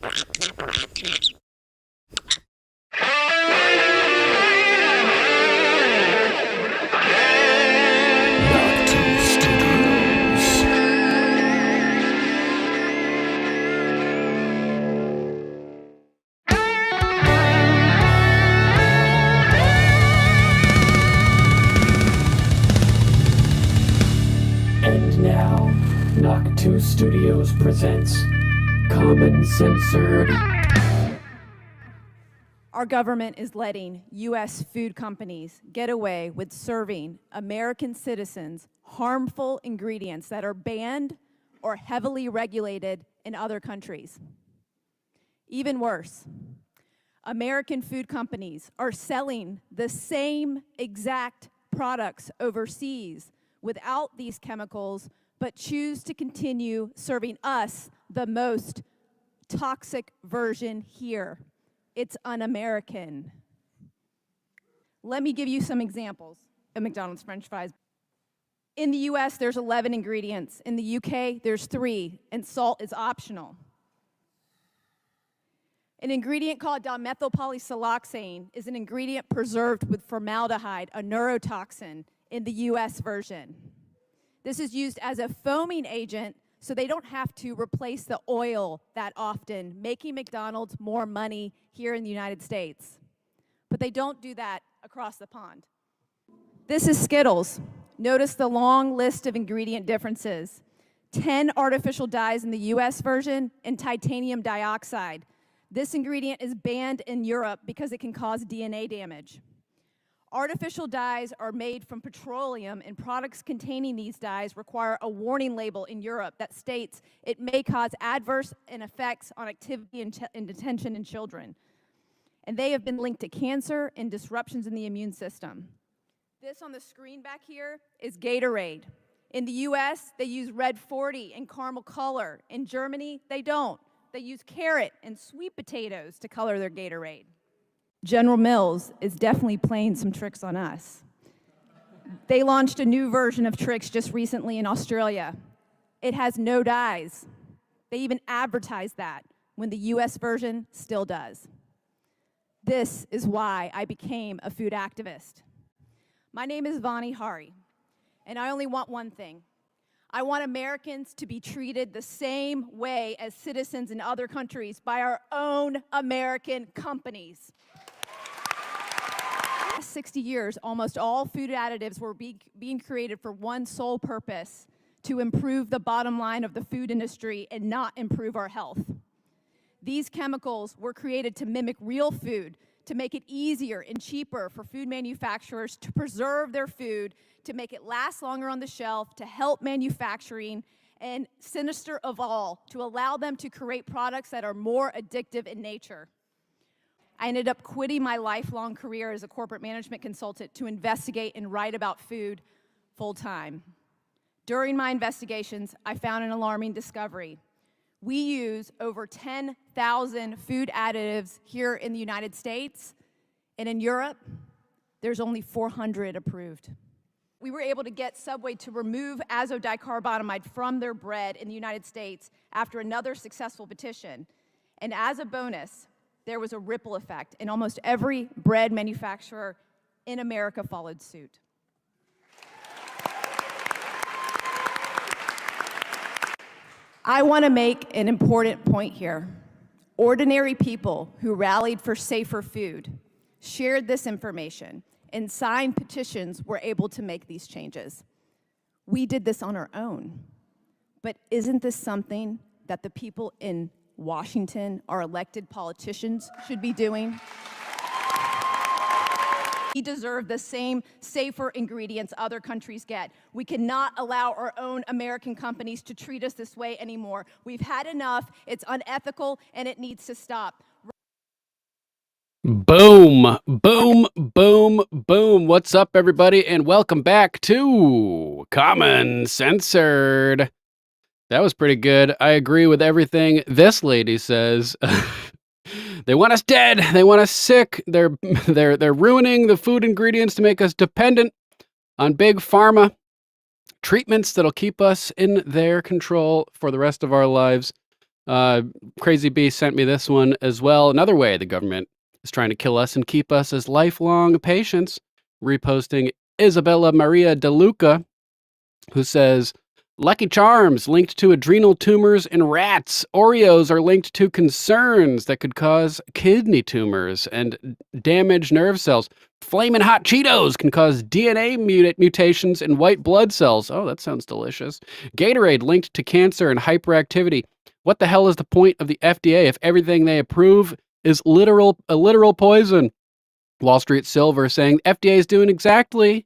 And now, Knock 2 Studios presents Common Censored. Our government is letting U.S. food companies get away with serving American citizens harmful ingredients that are banned or heavily regulated in other countries. Even worse, American food companies are selling the same exact products overseas without these chemicals, but choose to continue serving us the most toxic version here. It's un-American. Let me give you some examples of McDonald's French fries. In the US, there's 11 ingredients. In the UK, there's 3, and salt is optional. An ingredient called dimethylpolysiloxane is an ingredient preserved with formaldehyde, a neurotoxin, in the US version. This is used as a foaming agent so they don't have to replace the oil that often, making McDonald's more money here in the United States. But they don't do that across the pond. This is Skittles. Notice the long list of ingredient differences. 10 artificial dyes in the US version and titanium dioxide. This ingredient is banned in Europe because it can cause DNA damage. Artificial dyes are made from petroleum, and products containing these dyes require a warning label in Europe that states it may cause adverse effects on activity and detention in children. And they have been linked to cancer and disruptions in the immune system. This on the screen back here is Gatorade. In the US, they use red 40 and caramel color. In Germany, they don't. They use carrot and sweet potatoes to color their Gatorade. General Mills is definitely playing some tricks on us. They launched a new version of Trix just recently in Australia. It has no dyes. They even advertise that when the US version still does. This is why I became a food activist. My name is Vani Hari, and I only want one thing. I want Americans to be treated the same way as citizens in other countries by our own American companies. In the last 60 years, almost all food additives were being created for one sole purpose: to improve the bottom line of the food industry and not improve our health. These chemicals were created to mimic real food, to make it easier and cheaper for food manufacturers to preserve their food, to make it last longer on the shelf, to help manufacturing, and sinister of all, to allow them to create products that are more addictive in nature. I ended up quitting my lifelong career as a corporate management consultant to investigate and write about food full-time. During my investigations, I found an alarming discovery. We use over 10,000 food additives here in the United States, and in Europe, there's only 400 approved. We were able to get Subway to remove azodicarbonamide from their bread in the United States after another successful petition. And as a bonus, there was a ripple effect, and almost every bread manufacturer in America followed suit. I want to make an important point here. Ordinary people who rallied for safer food, shared this information, and signed petitions were able to make these changes. We did this on our own. But isn't this something that the people in Washington, our elected politicians, should be doing? We deserve the same safer ingredients other countries get. We cannot allow our own American companies to treat us this way anymore. We've had enough, it's unethical, and it needs to stop. Boom, boom, boom, boom. What's up, everybody, and welcome back to Common Censored. That was pretty good. I agree with everything this lady says. They want us dead. They want us sick. They're ruining the food ingredients to make us dependent on big pharma treatments that'll keep us in their control for the rest of our lives. Crazy Bee sent me this one as well. Another way the government is trying to kill us and keep us as lifelong patients. Reposting Isabella Maria De Luca, who says, Lucky Charms linked to adrenal tumors in rats. Oreos are linked to concerns that could cause kidney tumors and damage nerve cells. Flamin' Hot Cheetos can cause DNA mutations in white blood cells. Oh, that sounds delicious. Gatorade linked to cancer and hyperactivity. What the hell is the point of the FDA if everything they approve is a literal poison? Wall Street Silver saying FDA is doing exactly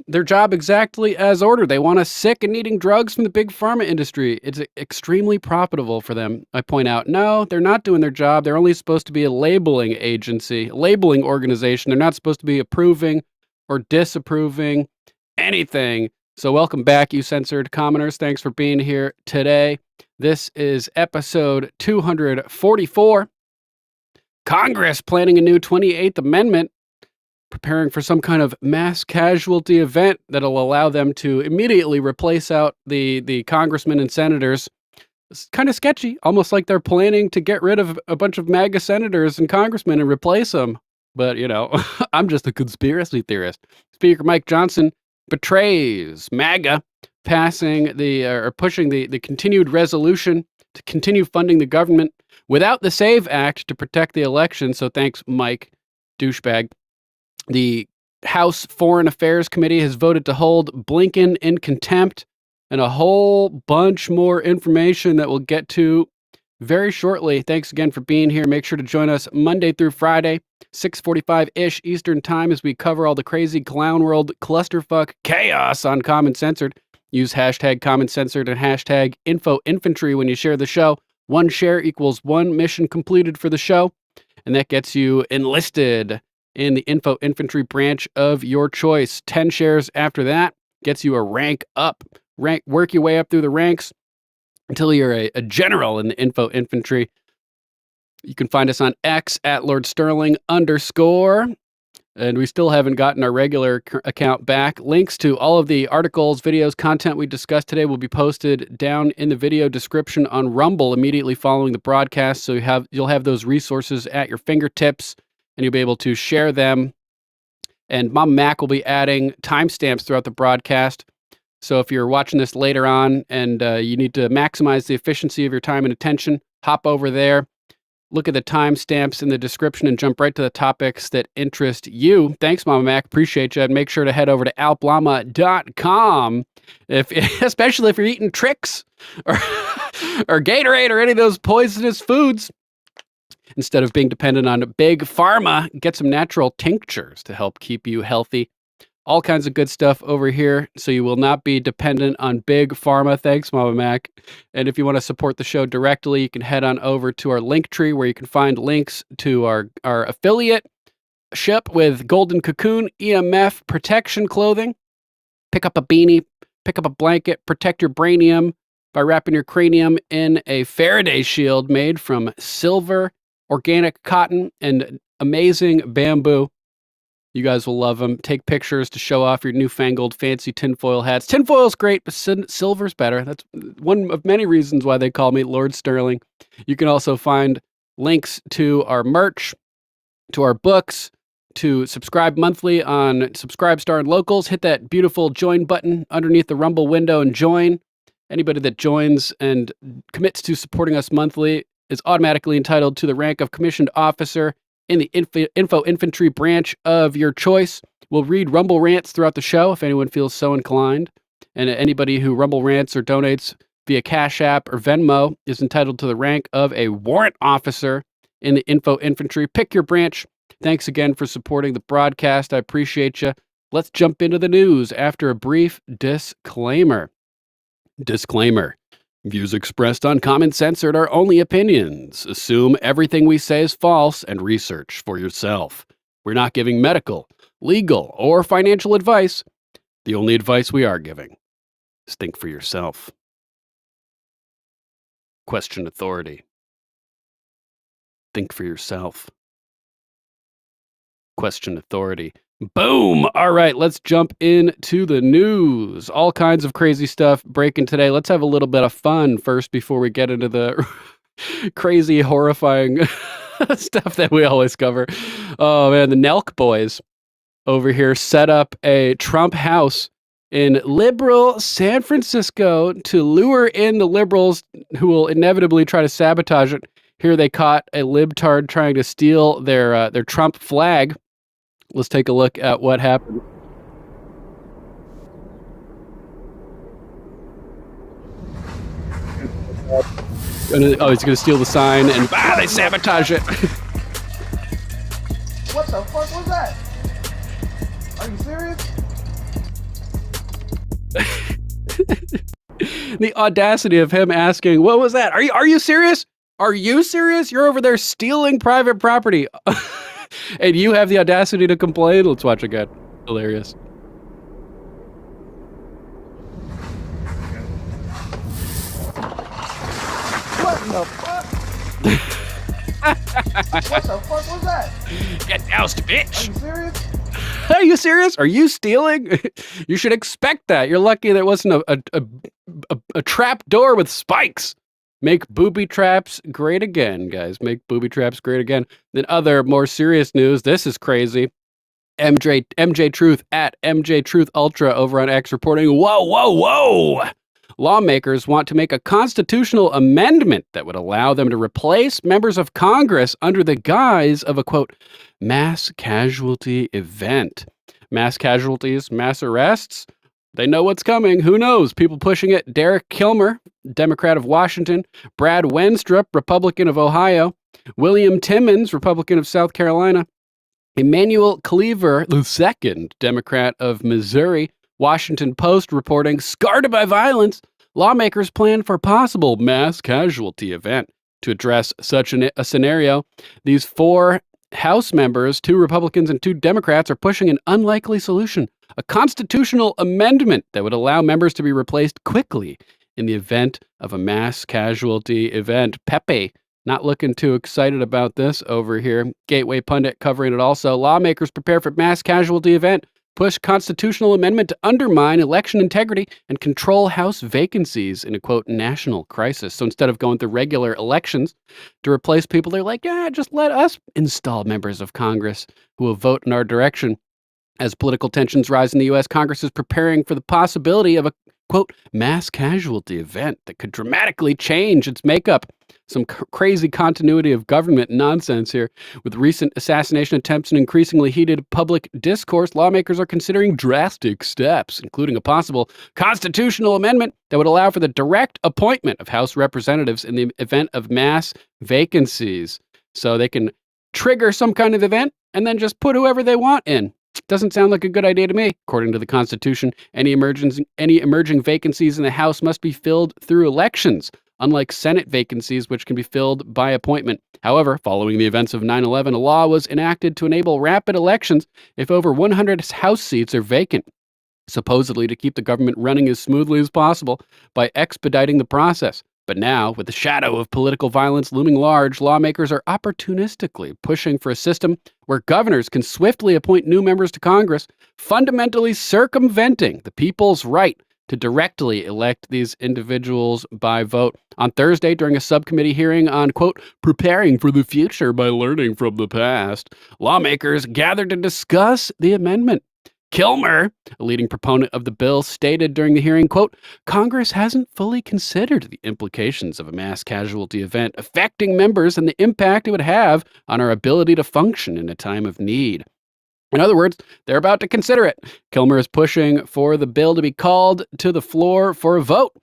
their job exactly as ordered. They want us sick and needing drugs from the big pharma industry. It's extremely profitable for them. I point out, no, they're not doing their job. They're only supposed to be a labeling agency, labeling organization. They're not supposed to be approving or disapproving anything. So welcome back, you censored commoners. Thanks for being here today. This is episode 244. Congress planning a new 28th Amendment, preparing for some kind of mass casualty event that'll allow them to immediately replace out the congressmen and senators. It's kind of sketchy, almost like they're planning to get rid of a bunch of MAGA senators and congressmen and replace them. But, you know, I'm just a conspiracy theorist. Speaker Mike Johnson betrays MAGA, pushing the continued resolution to continue funding the government without the SAVE Act to protect the election. So thanks, Mike, douchebag. The House Foreign Affairs Committee has voted to hold Blinken in contempt, and a whole bunch more information that we'll get to very shortly. Thanks again for being here. Make sure to join us Monday through Friday, 6:45-ish Eastern Time, as we cover all the crazy clown world clusterfuck chaos on Common Censored. Use hashtag Common Censored and hashtag InfoInfantry when you share the show. 1 share equals 1 mission completed for the show, and that gets you enlisted in the Info Infantry branch of your choice. 10 shares after that gets you a rank up. Work your way up through the ranks until you're a general in the Info Infantry. You can find us on X at Lord Sterling _. And we still haven't gotten our regular account back. Links to all of the articles, videos, content we discussed today will be posted down in the video description on Rumble immediately following the broadcast. So you'll have those resources at your fingertips, and you'll be able to share them. And Mom Mac will be adding timestamps throughout the broadcast. So if you're watching this later on and you need to maximize the efficiency of your time and attention, hop over there, look at the timestamps in the description, and jump right to the topics that interest you. Thanks, Mama Mac. Appreciate you. And make sure to head over to alplama.com, especially if you're eating Trix or Gatorade or any of those poisonous foods. Instead of being dependent on big pharma, get some natural tinctures to help keep you healthy. All kinds of good stuff over here, so you will not be dependent on big pharma. Thanks, Mama Mac. And if you want to support the show directly, you can head on over to our link tree, where you can find links to our affiliate ship with Golden Cocoon EMF protection clothing. Pick up a beanie, pick up a blanket, protect your brainium by wrapping your cranium in a Faraday shield made from silver, organic cotton, and amazing bamboo. You guys will love them. Take pictures to show off your newfangled fancy tinfoil hats. Tinfoil's great, but silver's better. That's one of many reasons why they call me Lord Sterling. You can also find links to our merch, to our books, to subscribe monthly on Subscribestar and Locals. Hit that beautiful join button underneath the Rumble window and join. Anybody that joins and commits to supporting us monthly is automatically entitled to the rank of commissioned officer in the Info Infantry branch of your choice. We'll read Rumble rants throughout the show if anyone feels so inclined. And anybody who Rumble rants or donates via Cash App or Venmo is entitled to the rank of a warrant officer in the Info Infantry. Pick your branch. Thanks again for supporting the broadcast. I appreciate you. Let's jump into the news after a brief disclaimer. Disclaimer. Views expressed on Common Censored are only opinions. Assume everything we say is false and research for yourself. We're not giving medical, legal, or financial advice. The only advice we are giving is think for yourself. Question authority. Think for yourself. Question authority. Boom! All right, let's jump into the news. All kinds of crazy stuff breaking today. Let's have a little bit of fun first before we get into the crazy, horrifying stuff that we always cover. Oh man, the Nelk boys over here set up a Trump house in liberal San Francisco to lure in the liberals who will inevitably try to sabotage it. Here they caught a libtard trying to steal their Trump flag. Let's take a look at what happened. Oh, he's gonna steal the sign, and they sabotage it. What the fuck was that? Are you serious? The audacity of him asking, "What was that? Are you serious? Are you serious? You're over there stealing private property." And you have the audacity to complain? Let's watch again. Hilarious. What the fuck? What the fuck was that? Get doused, bitch. Are you serious? Are you serious? Are you stealing? You should expect that. You're lucky there wasn't a trap door with spikes. Make booby traps great again, guys. Make booby traps great again. Then other more serious news. This is crazy. MJ Truth at MJ Truth Ultra over on X reporting, whoa. Lawmakers want to make a constitutional amendment that would allow them to replace members of Congress under the guise of a, quote, mass casualty event. Mass casualties, mass arrests. They know what's coming. Who knows? People pushing it. Derek Kilmer, Democrat of Washington. Brad Wenstrup, Republican of Ohio. William Timmons, Republican of South Carolina. Emmanuel Cleaver II, Democrat of Missouri. Washington Post reporting, scarred by violence, lawmakers plan for possible mass casualty event. To address such a scenario, these 4 House members, 2 Republicans and 2 Democrats, are pushing an unlikely solution, a constitutional amendment that would allow members to be replaced quickly in the event of a mass casualty event. Pepe, not looking too excited about this over here. Gateway Pundit covering it also. Lawmakers prepare for mass casualty event. Push constitutional amendment to undermine election integrity and control House vacancies in a, quote, national crisis. So instead of going through regular elections to replace people, they're like, just let us install members of Congress who will vote in our direction. As political tensions rise in the U.S., Congress is preparing for the possibility of a, quote, mass casualty event that could dramatically change its makeup. Some crazy continuity of government nonsense here. With recent assassination attempts and increasingly heated public discourse, lawmakers are considering drastic steps, including a possible constitutional amendment that would allow for the direct appointment of House representatives in the event of mass vacancies. So they can trigger some kind of event and then just put whoever they want in. Doesn't sound like a good idea to me. According to the Constitution, any emerging vacancies in the House must be filled through elections, unlike Senate vacancies, which can be filled by appointment. However, following the events of 9/11, a law was enacted to enable rapid elections if over 100 House seats are vacant, supposedly to keep the government running as smoothly as possible by expediting the process. But now, with the shadow of political violence looming large, lawmakers are opportunistically pushing for a system where governors can swiftly appoint new members to Congress, fundamentally circumventing the people's right to directly elect these individuals by vote. On Thursday, during a subcommittee hearing on, quote, preparing for the future by learning from the past, lawmakers gathered to discuss the amendment. Kilmer, a leading proponent of the bill, stated during the hearing, quote, Congress hasn't fully considered the implications of a mass casualty event affecting members and the impact it would have on our ability to function in a time of need. In other words, they're about to consider it. Kilmer is pushing for the bill to be called to the floor for a vote.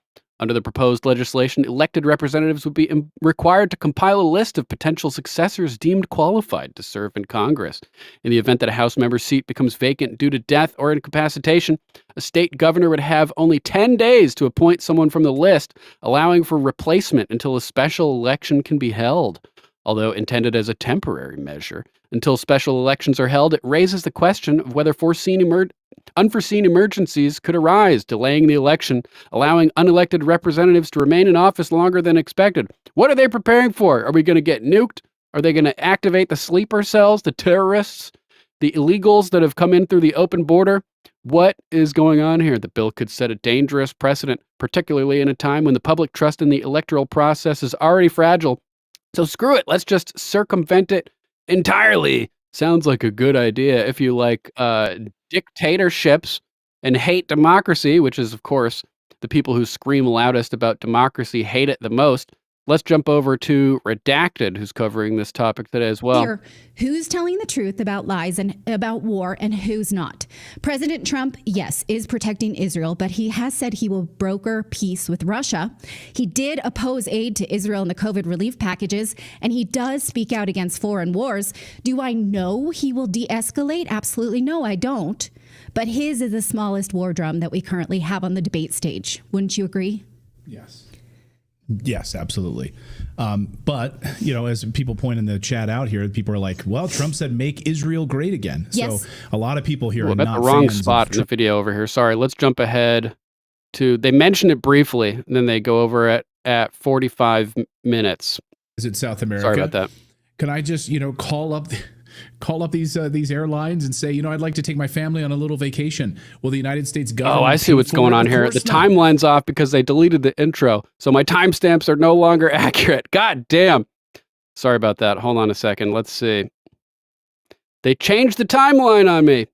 Under the proposed legislation, elected representatives would be required to compile a list of potential successors deemed qualified to serve in Congress. In the event that a House member's seat becomes vacant due to death or incapacitation, a state governor would have only 10 days to appoint someone from the list, allowing for replacement until a special election can be held. Although intended as a temporary measure, until special elections are held, it raises the question of whether unforeseen emergencies could arise, delaying the election, allowing unelected representatives to remain in office longer than expected. What are they preparing for? Are we going to get nuked? Are they going to activate the sleeper cells, the terrorists? The illegals that have come in through the open border, what is going on here? The bill could set a dangerous precedent, particularly in a time when the public trust in the electoral process is already fragile. So screw it. Let's just circumvent it entirely. Sounds like a good idea if you like dictatorships and hate democracy, which is, of course, the people who scream loudest about democracy hate it the most. Let's jump over to Redacted, who's covering this topic today as well. Here, who's telling the truth about lies and about war and who's not? President Trump, yes, is protecting Israel, but he has said he will broker peace with Russia. He did oppose aid to Israel in the COVID relief packages, and he does speak out against foreign wars. Do I know he will de-escalate? Absolutely no, I don't. But his is the smallest war drum that we currently have on the debate stage. Wouldn't you agree? Yes. Yes, absolutely. But, as people point in the chat out here, people are like, well, Trump said make Israel great again. Yes. So a lot of people here Well, are that's not the wrong fans spot of in the video over here. Sorry, let's jump ahead to, they mention it briefly, and then they go over at 45 minutes. Is it South America? Sorry about that. Can I just, call up these airlines and say, I'd like to take my family on a little vacation. Will the United States government? Oh, I see what's going on here. The timeline's off because they deleted the intro. So my timestamps are no longer accurate. God damn. Sorry about that. Hold on a second. Let's see. They changed the timeline on me.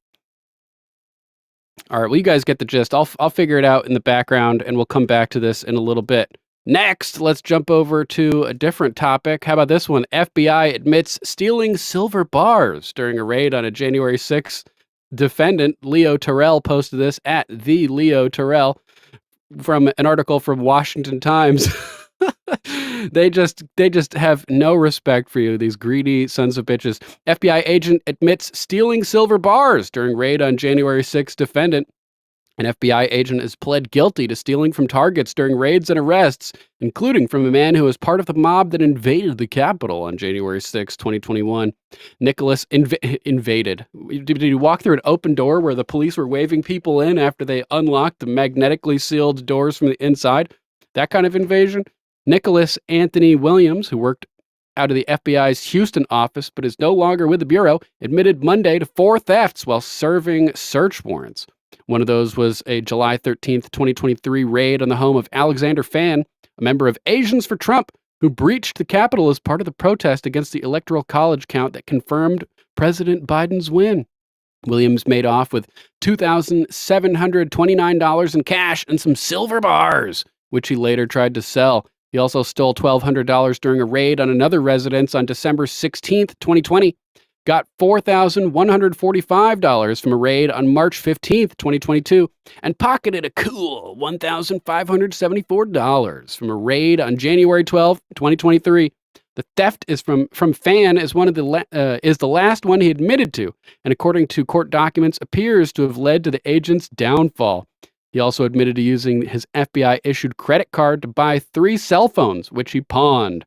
All right, well, you guys get the gist. I'll figure it out in the background, and we'll come back to this in a little bit. Next, let's jump over to a different topic. How about this one? FBI admits stealing silver bars during a raid on a January 6th defendant. Leo Terrell posted this at the Leo Terrell from an article from Washington Times. They just have no respect for you, these greedy sons of bitches. FBI agent admits stealing silver bars during raid on January 6th defendant. An FBI agent has pled guilty to stealing from targets during raids and arrests, including from a man who was part of the mob that invaded the Capitol on January 6, 2021. Nicholas invaded. Did he walk through an open door where the police were waving people in after they unlocked the magnetically sealed doors from the inside? That kind of invasion? Nicholas Anthony Williams, who worked out of the FBI's Houston office but is no longer with the Bureau, admitted Monday to 4 thefts while serving search warrants. One of those was a July 13th, 2023 raid on the home of Alexander Fan, a member of Asians for Trump, who breached the Capitol as part of the protest against the Electoral College count that confirmed President Biden's win. Williams made off with $2,729 in cash and some silver bars, which he later tried to sell. He also stole $1,200 during a raid on another residence on December 16th, 2020. Got $4,145 from a raid on March 15th, 2022, and pocketed a cool $1,574 from a raid on January 12th, 2023. The theft is from Fan is the last one he admitted to, and according to court documents, appears to have led to the agent's downfall. He also admitted to using his FBI-issued credit card to buy 3 cell phones, which he pawned.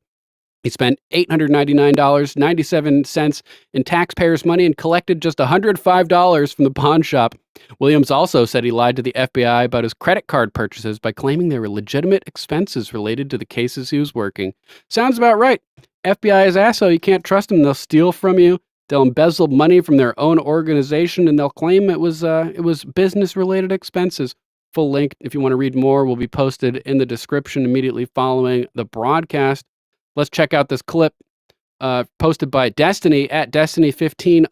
He spent $899.97 in taxpayers' money and collected just $105 from the pawn shop. Williams also said he lied to the FBI about his credit card purchases by claiming they were legitimate expenses related to the cases he was working. Sounds about right. FBI is asshole. You can't trust them. They'll steal from you. They'll embezzle money from their own organization, and they'll claim it was business-related expenses. Full link, if you want to read more, will be posted in the description immediately following the broadcast. Let's check out this clip posted by Destiny at Destiny15_FL.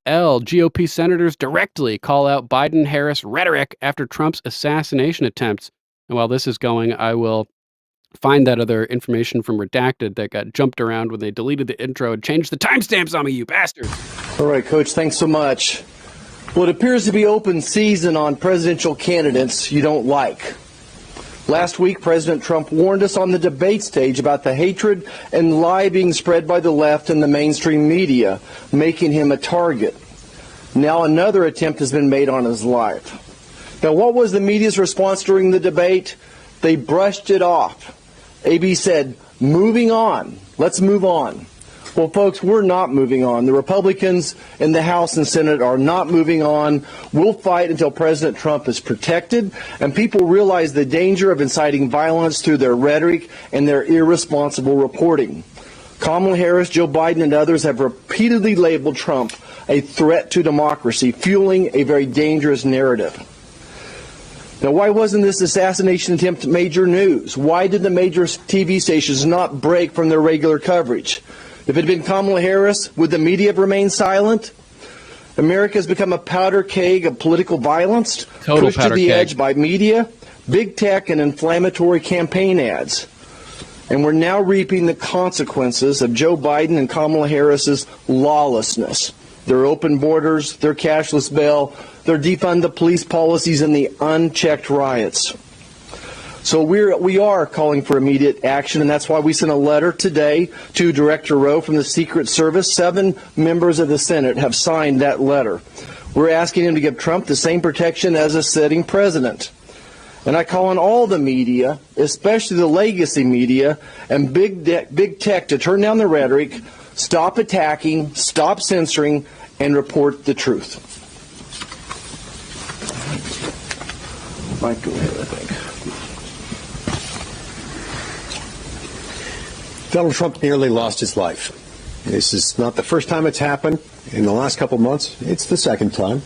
GOP senators directly call out Biden-Harris rhetoric after Trump's assassination attempts. And while this is going, I will find that other information from Redacted that got jumped around when they deleted the intro and changed the timestamps on me, you bastards. All right, Coach, thanks so much. Well, it appears to be open season on presidential candidates you don't like. Last week, President Trump warned us on the debate stage about the hatred and lie being spread by the left and the mainstream media, making him a target. Now another attempt has been made on his life. Now, what was the media's response during the debate? They brushed it off. AB said, moving on. Let's move on. Well, folks, we're not moving on. The Republicans in the House and Senate are not moving on. We'll fight until President Trump is protected and people realize the danger of inciting violence through their rhetoric and their irresponsible reporting. Kamala Harris, Joe Biden, and others have repeatedly labeled Trump a threat to democracy, fueling a very dangerous narrative. Now, why wasn't this assassination attempt major news? Why did the major TV stations not break from their regular coverage? If it had been Kamala Harris, would the media have remained silent? America has become a powder keg of political violence, pushed to the edge by media, big tech, and inflammatory campaign ads. And we're now reaping the consequences of Joe Biden and Kamala Harris's lawlessness. Their open borders, their cashless bail, their defund the police policies, and the unchecked riots. So we are calling for immediate action, and that's why we sent a letter today to Director Rowe from the Secret Service. 7 members of the Senate have signed that letter. We're asking him to give Trump the same protection as a sitting president. And I call on all the media, especially the legacy media and big tech, to turn down the rhetoric, stop attacking, stop censoring, and report the truth. Might go ahead, I think. Donald Trump nearly lost his life. This is not the first time it's happened in the last couple of months. It's the second time.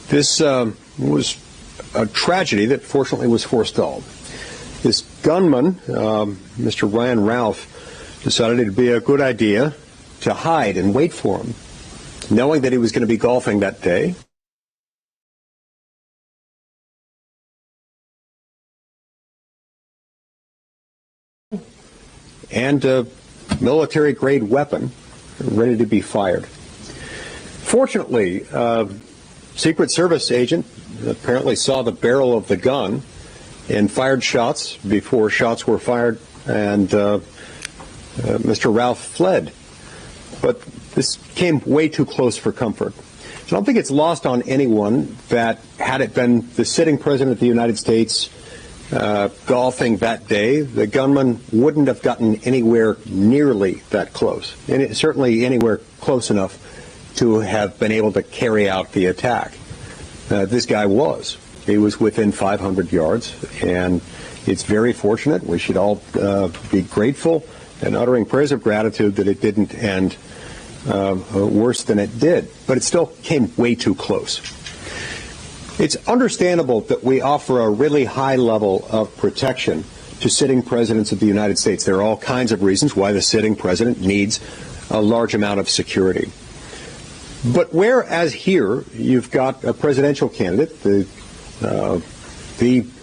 This was a tragedy that fortunately was forestalled. This gunman, Mr. Ryan Ralph, decided it'd be a good idea to hide and wait for him, knowing that he was going to be golfing that day. And a military-grade weapon ready to be fired. Fortunately, Secret Service agent apparently saw the barrel of the gun and fired shots before shots were fired, and Mr. Ralph fled. But this came way too close for comfort. So I don't think it's lost on anyone that had it been the sitting president of the United States golfing that day, the gunman wouldn't have gotten anywhere nearly that close, and certainly anywhere close enough to have been able to carry out the attack. This guy was. He was within 500 yards, and it's very fortunate. We should all be grateful and uttering prayers of gratitude that it didn't end worse than it did, but it still came way too close. It's understandable that we offer a really high level of protection to sitting presidents of the United States. There are all kinds of reasons why the sitting president needs a large amount of security. But whereas here you've got a presidential candidate, the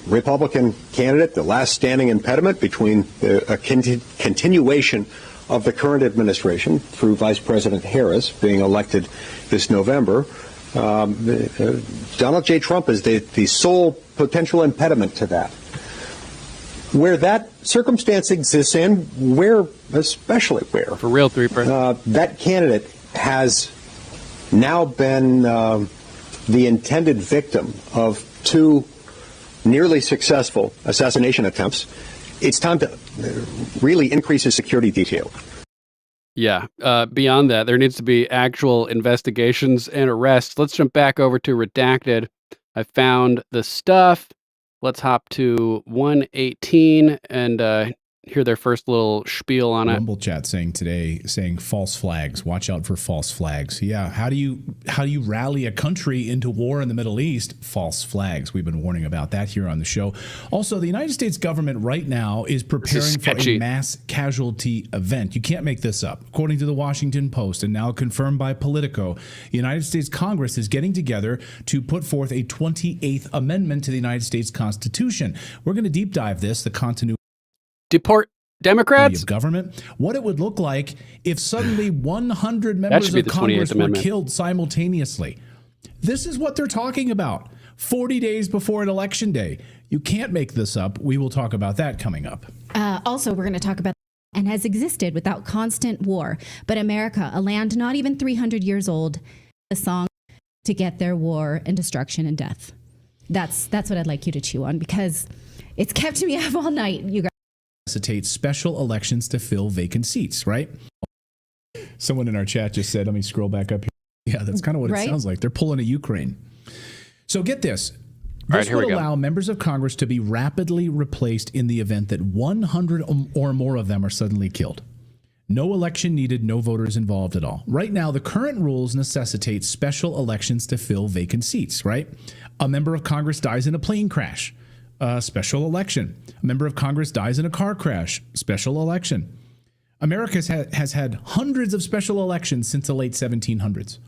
Republican candidate, the last standing impediment between a continuation of the current administration through Vice President Harris being elected this November, Donald J. Trump is the sole potential impediment to that. Where that circumstance exists, and especially where For real, 3%. That candidate has now been the intended victim of 2 nearly successful assassination attempts, it's time to really increase his security detail. Yeah. Beyond that, there needs to be actual investigations and arrests. Let's jump back over to Redacted. I found the stuff. Let's hop to 118 and hear their first little spiel on it. Rumble chat saying false flags. Watch out for false flags. Yeah, how do you rally a country into war in the Middle East? False flags. We've been warning about that here on the show. Also, the United States government right now is preparing for a mass casualty event. You can't make this up. According to the Washington Post and now confirmed by Politico, the United States Congress is getting together to put forth a 28th Amendment to the United States Constitution. We're going to deep dive this, the continuity Deport Democrats? of government, what it would look like if suddenly 100 members of Congress were killed simultaneously. This is what they're talking about 40 days before an election day. You can't make this up. We will talk about that coming up. Also, we're going to talk about and has existed without constant war. But America, a land not even 300 years old, a song to get their war and destruction and death. That's what I'd like you to chew on, because it's kept me up all night, you guys. Necessitate special elections to fill vacant seats, right? Someone in our chat just said, let me scroll back up here. Yeah, that's kind of what it sounds like. They're pulling a Ukraine. So get this. This would allow members of Congress to be rapidly replaced in the event that 100 or more of them are suddenly killed. No election needed, no voters involved at all. Right now, the current rules necessitate special elections to fill vacant seats, right? A member of Congress dies in a plane crash, special election. A member of Congress dies in a car crash, special election. America has had hundreds of special elections since the late 1700s.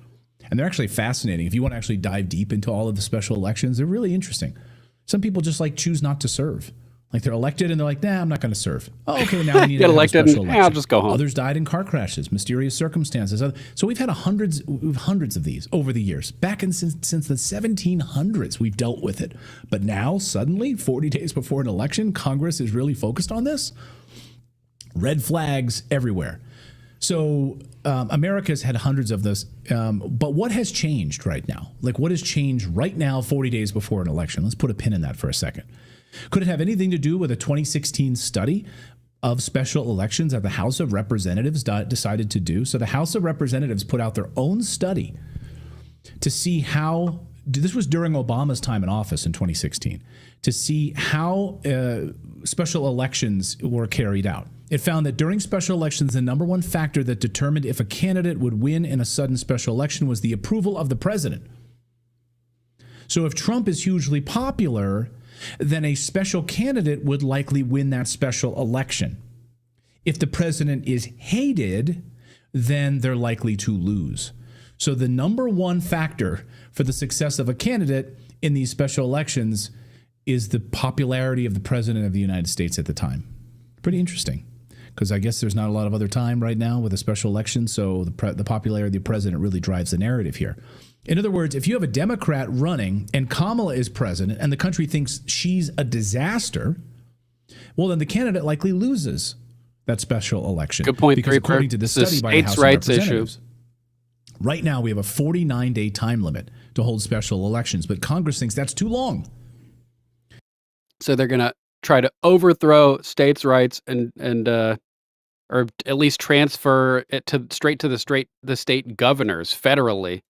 And they're actually fascinating. If you want to actually dive deep into all of the special elections, they're really interesting. Some people just choose not to serve. They're elected and they're like, nah, I'm not going to serve. Oh, okay, now we need to Get have a elected special and election. I'll just go home. Others died in car crashes, mysterious circumstances. So we've had hundreds of these over the years. Back since the 1700s, we've dealt with it. But now, suddenly, 40 days before an election, Congress is really focused on this. Red flags everywhere. So America's had hundreds of this. But what has changed right now? What has changed right now, 40 days before an election? Let's put a pin in that for a second. Could it have anything to do with a 2016 study of special elections that the House of Representatives decided to do? So the House of Representatives put out their own study to see how, this was during Obama's time in office in 2016, to see how special elections were carried out. It found that during special elections, the number one factor that determined if a candidate would win in a sudden special election was the approval of the president. So if Trump is hugely popular, then a special candidate would likely win that special election. If the president is hated, then they're likely to lose. So the number one factor for the success of a candidate in these special elections is the popularity of the president of the United States at the time. Pretty interesting, because I guess there's not a lot of other time right now with a special election, so the popularity of the president really drives the narrative here. In other words, if you have a Democrat running and Kamala is president and the country thinks she's a disaster, well, then the candidate likely loses that special election. Good point. Because according to this study by the House of Representatives, right now we have a 49-day time limit to hold special elections, but Congress thinks that's too long. So they're going to try to overthrow states' rights and or at least transfer it straight to the state governors federally.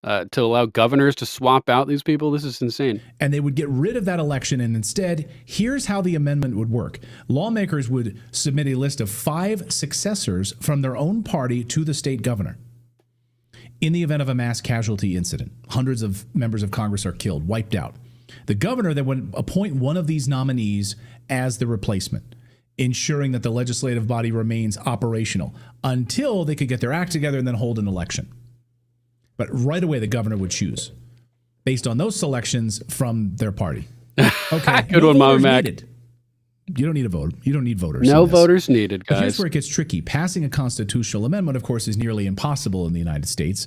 To allow governors to swap out these people? This is insane. And they would get rid of that election, and instead, here's how the amendment would work. Lawmakers would submit a list of 5 successors from their own party to the state governor. In the event of a mass casualty incident, hundreds of members of Congress are killed, wiped out. The governor then would appoint one of these nominees as the replacement, ensuring that the legislative body remains operational until they could get their act together and then hold an election. But right away, the governor would choose based on those selections from their party. Okay. Good one, Mama Mac. Needed. You don't need a vote. You don't need voters. No voters needed, guys. But here's where it gets tricky. Passing a constitutional amendment, of course, is nearly impossible in the United States.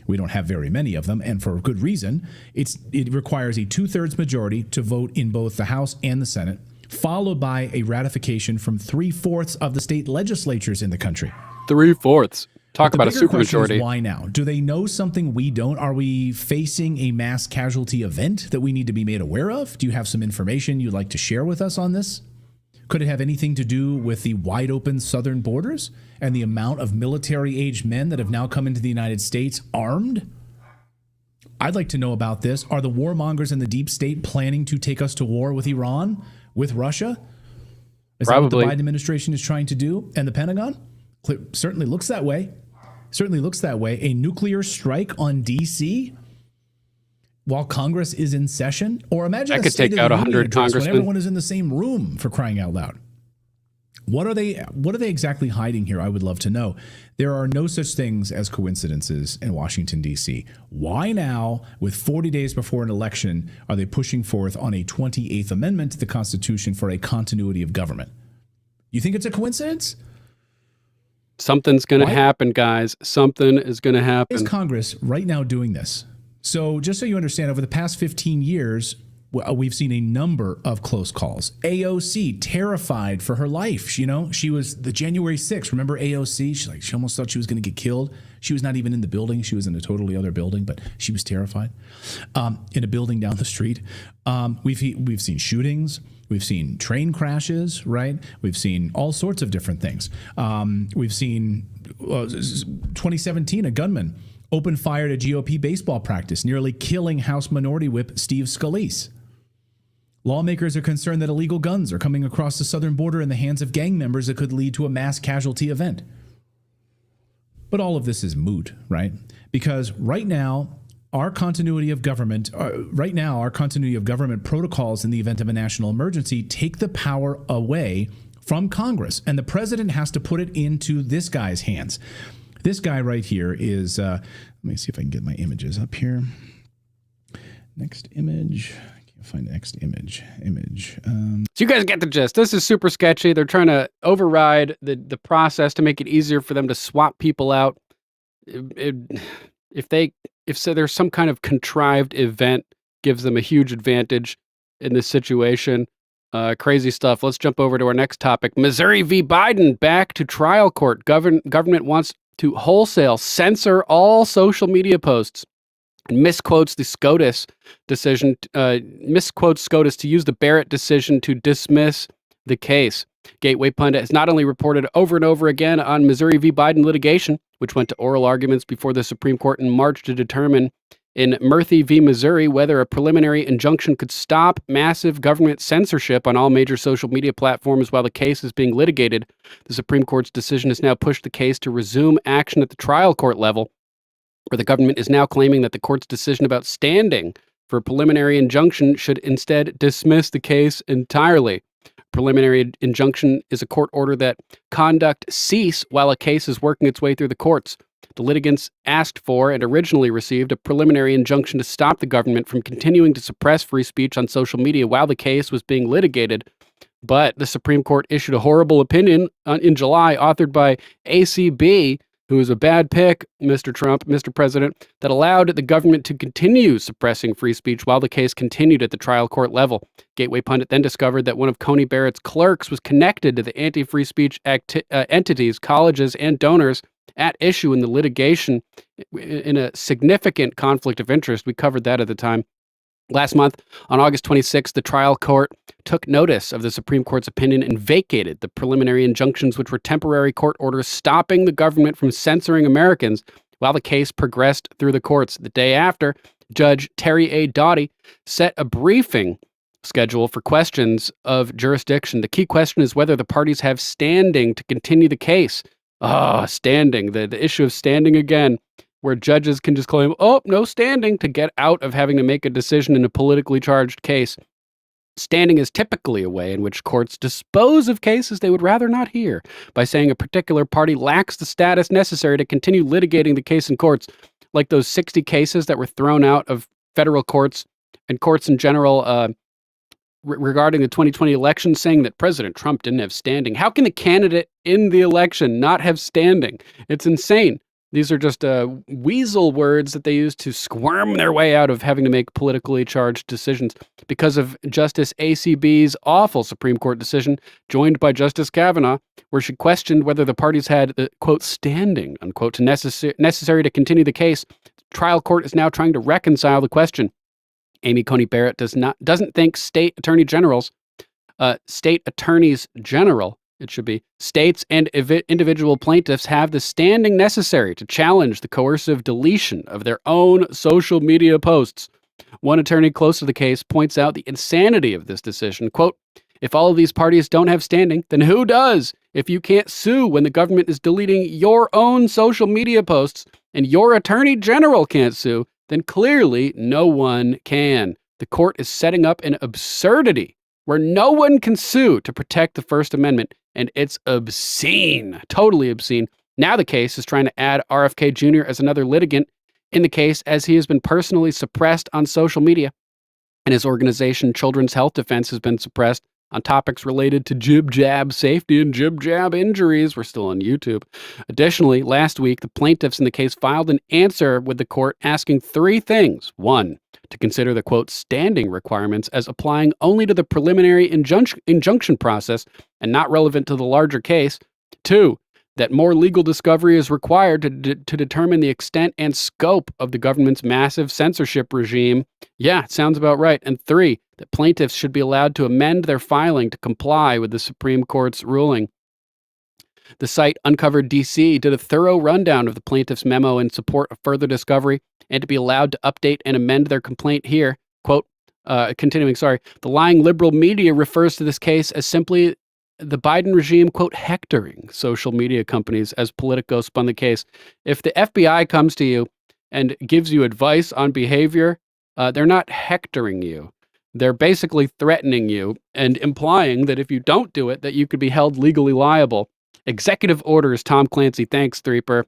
We don't have very many of them, and for good reason. It requires a 2/3 majority to vote in both the House and the Senate, followed by a ratification from 3/4 of the state legislatures in the country. 3/4. Talk about a supermajority. supermajority. Why now? Do they know something we don't? Are we facing a mass casualty event that we need to be made aware of? Do you have some information you'd like to share with us on this? Could it have anything to do with the wide open southern borders and the amount of military-aged men that have now come into the United States armed? I'd like to know about this. Are the warmongers in the deep state planning to take us to war with Iran, with Russia? Is that what the Biden administration is trying to do? And the Pentagon? Certainly looks that way. Certainly looks that way. A nuclear strike on D.C. while Congress is in session? Or imagine that could take out 100 congressmen. When everyone is in the same room, for crying out loud. What are they exactly hiding here? I would love to know. There are no such things as coincidences in Washington, D.C. Why now, with 40 days before an election, are they pushing forth on a 28th Amendment to the Constitution for a continuity of government? You think it's a coincidence? Something's going to happen, guys. Something is going to happen. Is Congress right now doing this? So just so you understand, over the past 15 years, we've seen a number of close calls. AOC, terrified for her life. She was the January 6th. Remember AOC? She almost thought she was going to get killed. She was not even in the building. She was in a totally other building, but she was terrified. In a building down the street. We've seen shootings. We've seen train crashes, right? We've seen all sorts of different things. We've seen 2017, a gunman opened fire at a GOP baseball practice, nearly killing House Minority Whip Steve Scalise. Lawmakers are concerned that illegal guns are coming across the southern border in the hands of gang members that could lead to a mass casualty event. But all of this is moot, right? Because right now, our continuity of government protocols in the event of a national emergency take the power away from Congress, and the president has to put it into this guy's hands. This guy right here is, let me see if I can get my images up here. Next image. I can't find next image. So you guys get the gist. This is super sketchy. They're trying to override the process to make it easier for them to swap people out. If there's some kind of contrived event gives them a huge advantage in this situation. Crazy stuff. Let's jump over to our next topic. Missouri v. Biden back to trial court. Government wants to wholesale censor all social media posts. Misquotes the SCOTUS decision. Misquotes SCOTUS to use the Barrett decision to dismiss the case. Gateway Pundit has not only reported over and over again on Missouri v. Biden litigation, which went to oral arguments before the Supreme Court in March to determine in Murphy v. Missouri whether a preliminary injunction could stop massive government censorship on all major social media platforms while the case is being litigated. The Supreme Court's decision has now pushed the case to resume action at the trial court level, where the government is now claiming that the court's decision about standing for a preliminary injunction should instead dismiss the case entirely. Preliminary injunction is a court order that conduct cease while a case is working its way through the courts. The litigants asked for and originally received a preliminary injunction to stop the government from continuing to suppress free speech on social media while the case was being litigated. But the Supreme Court issued a horrible opinion in July, authored by ACB, who is a bad pick, Mr. Trump, Mr. President, that allowed the government to continue suppressing free speech while the case continued at the trial court level. Gateway Pundit then discovered that one of Coney Barrett's clerks was connected to the anti-free speech entities, colleges, and donors at issue in the litigation in a significant conflict of interest. We covered that at the time. Last month, on August 26th, the trial court took notice of the Supreme Court's opinion and vacated the preliminary injunctions, which were temporary court orders stopping the government from censoring Americans while the case progressed through the courts. The day after, Judge Terry A. Doughty set a briefing schedule for questions of jurisdiction. The key question is whether the parties have standing to continue the case. Standing, the issue of standing again, where judges can just claim, no standing, to get out of having to make a decision in a politically charged case. Standing is typically a way in which courts dispose of cases they would rather not hear by saying a particular party lacks the status necessary to continue litigating the case in courts, like those 60 cases that were thrown out of federal courts and courts in general regarding the 2020 election, saying that President Trump didn't have standing. How can a candidate in the election not have standing? It's insane. These are just weasel words that they use to squirm their way out of having to make politically charged decisions. Because of Justice ACB's awful Supreme Court decision, joined by Justice Kavanaugh, where she questioned whether the parties had the, quote, standing, unquote, to necessary to continue the case, the trial court is now trying to reconcile the question. Amy Coney Barrett doesn't think state attorneys general, it should be, states and individual plaintiffs have the standing necessary to challenge the coercive deletion of their own social media posts. One attorney close to the case points out the insanity of this decision. Quote, if all of these parties don't have standing, then who does? If you can't sue when the government is deleting your own social media posts and your attorney general can't sue, then clearly no one can. The court is setting up an absurdity where no one can sue to protect the First Amendment, and it's obscene, totally obscene. Now the case is trying to add RFK Jr. as another litigant in the case, as he has been personally suppressed on social media, and his organization, Children's Health Defense, has been suppressed on topics related to jib-jab safety and jib-jab injuries. We're still on YouTube. Additionally, last week, the plaintiffs in the case filed an answer with the court asking three things. One, to consider the, quote, standing requirements as applying only to the preliminary injunction process and not relevant to the larger case. Two, that more legal discovery is required to determine the extent and scope of the government's massive censorship regime. Yeah, sounds about right. And three, that plaintiffs should be allowed to amend their filing to comply with the Supreme Court's ruling. The site Uncovered DC did a thorough rundown of the plaintiff's memo in support of further discovery and to be allowed to update and amend their complaint here. Quote, the lying liberal media refers to this case as simply the Biden regime, quote, hectoring social media companies, as Politico spun the case. If the FBI comes to you and gives you advice on behavior, they're not hectoring you. They're basically threatening you and implying that if you don't do it, that you could be held legally liable. Executive orders, Tom Clancy. Thanks, Threeper.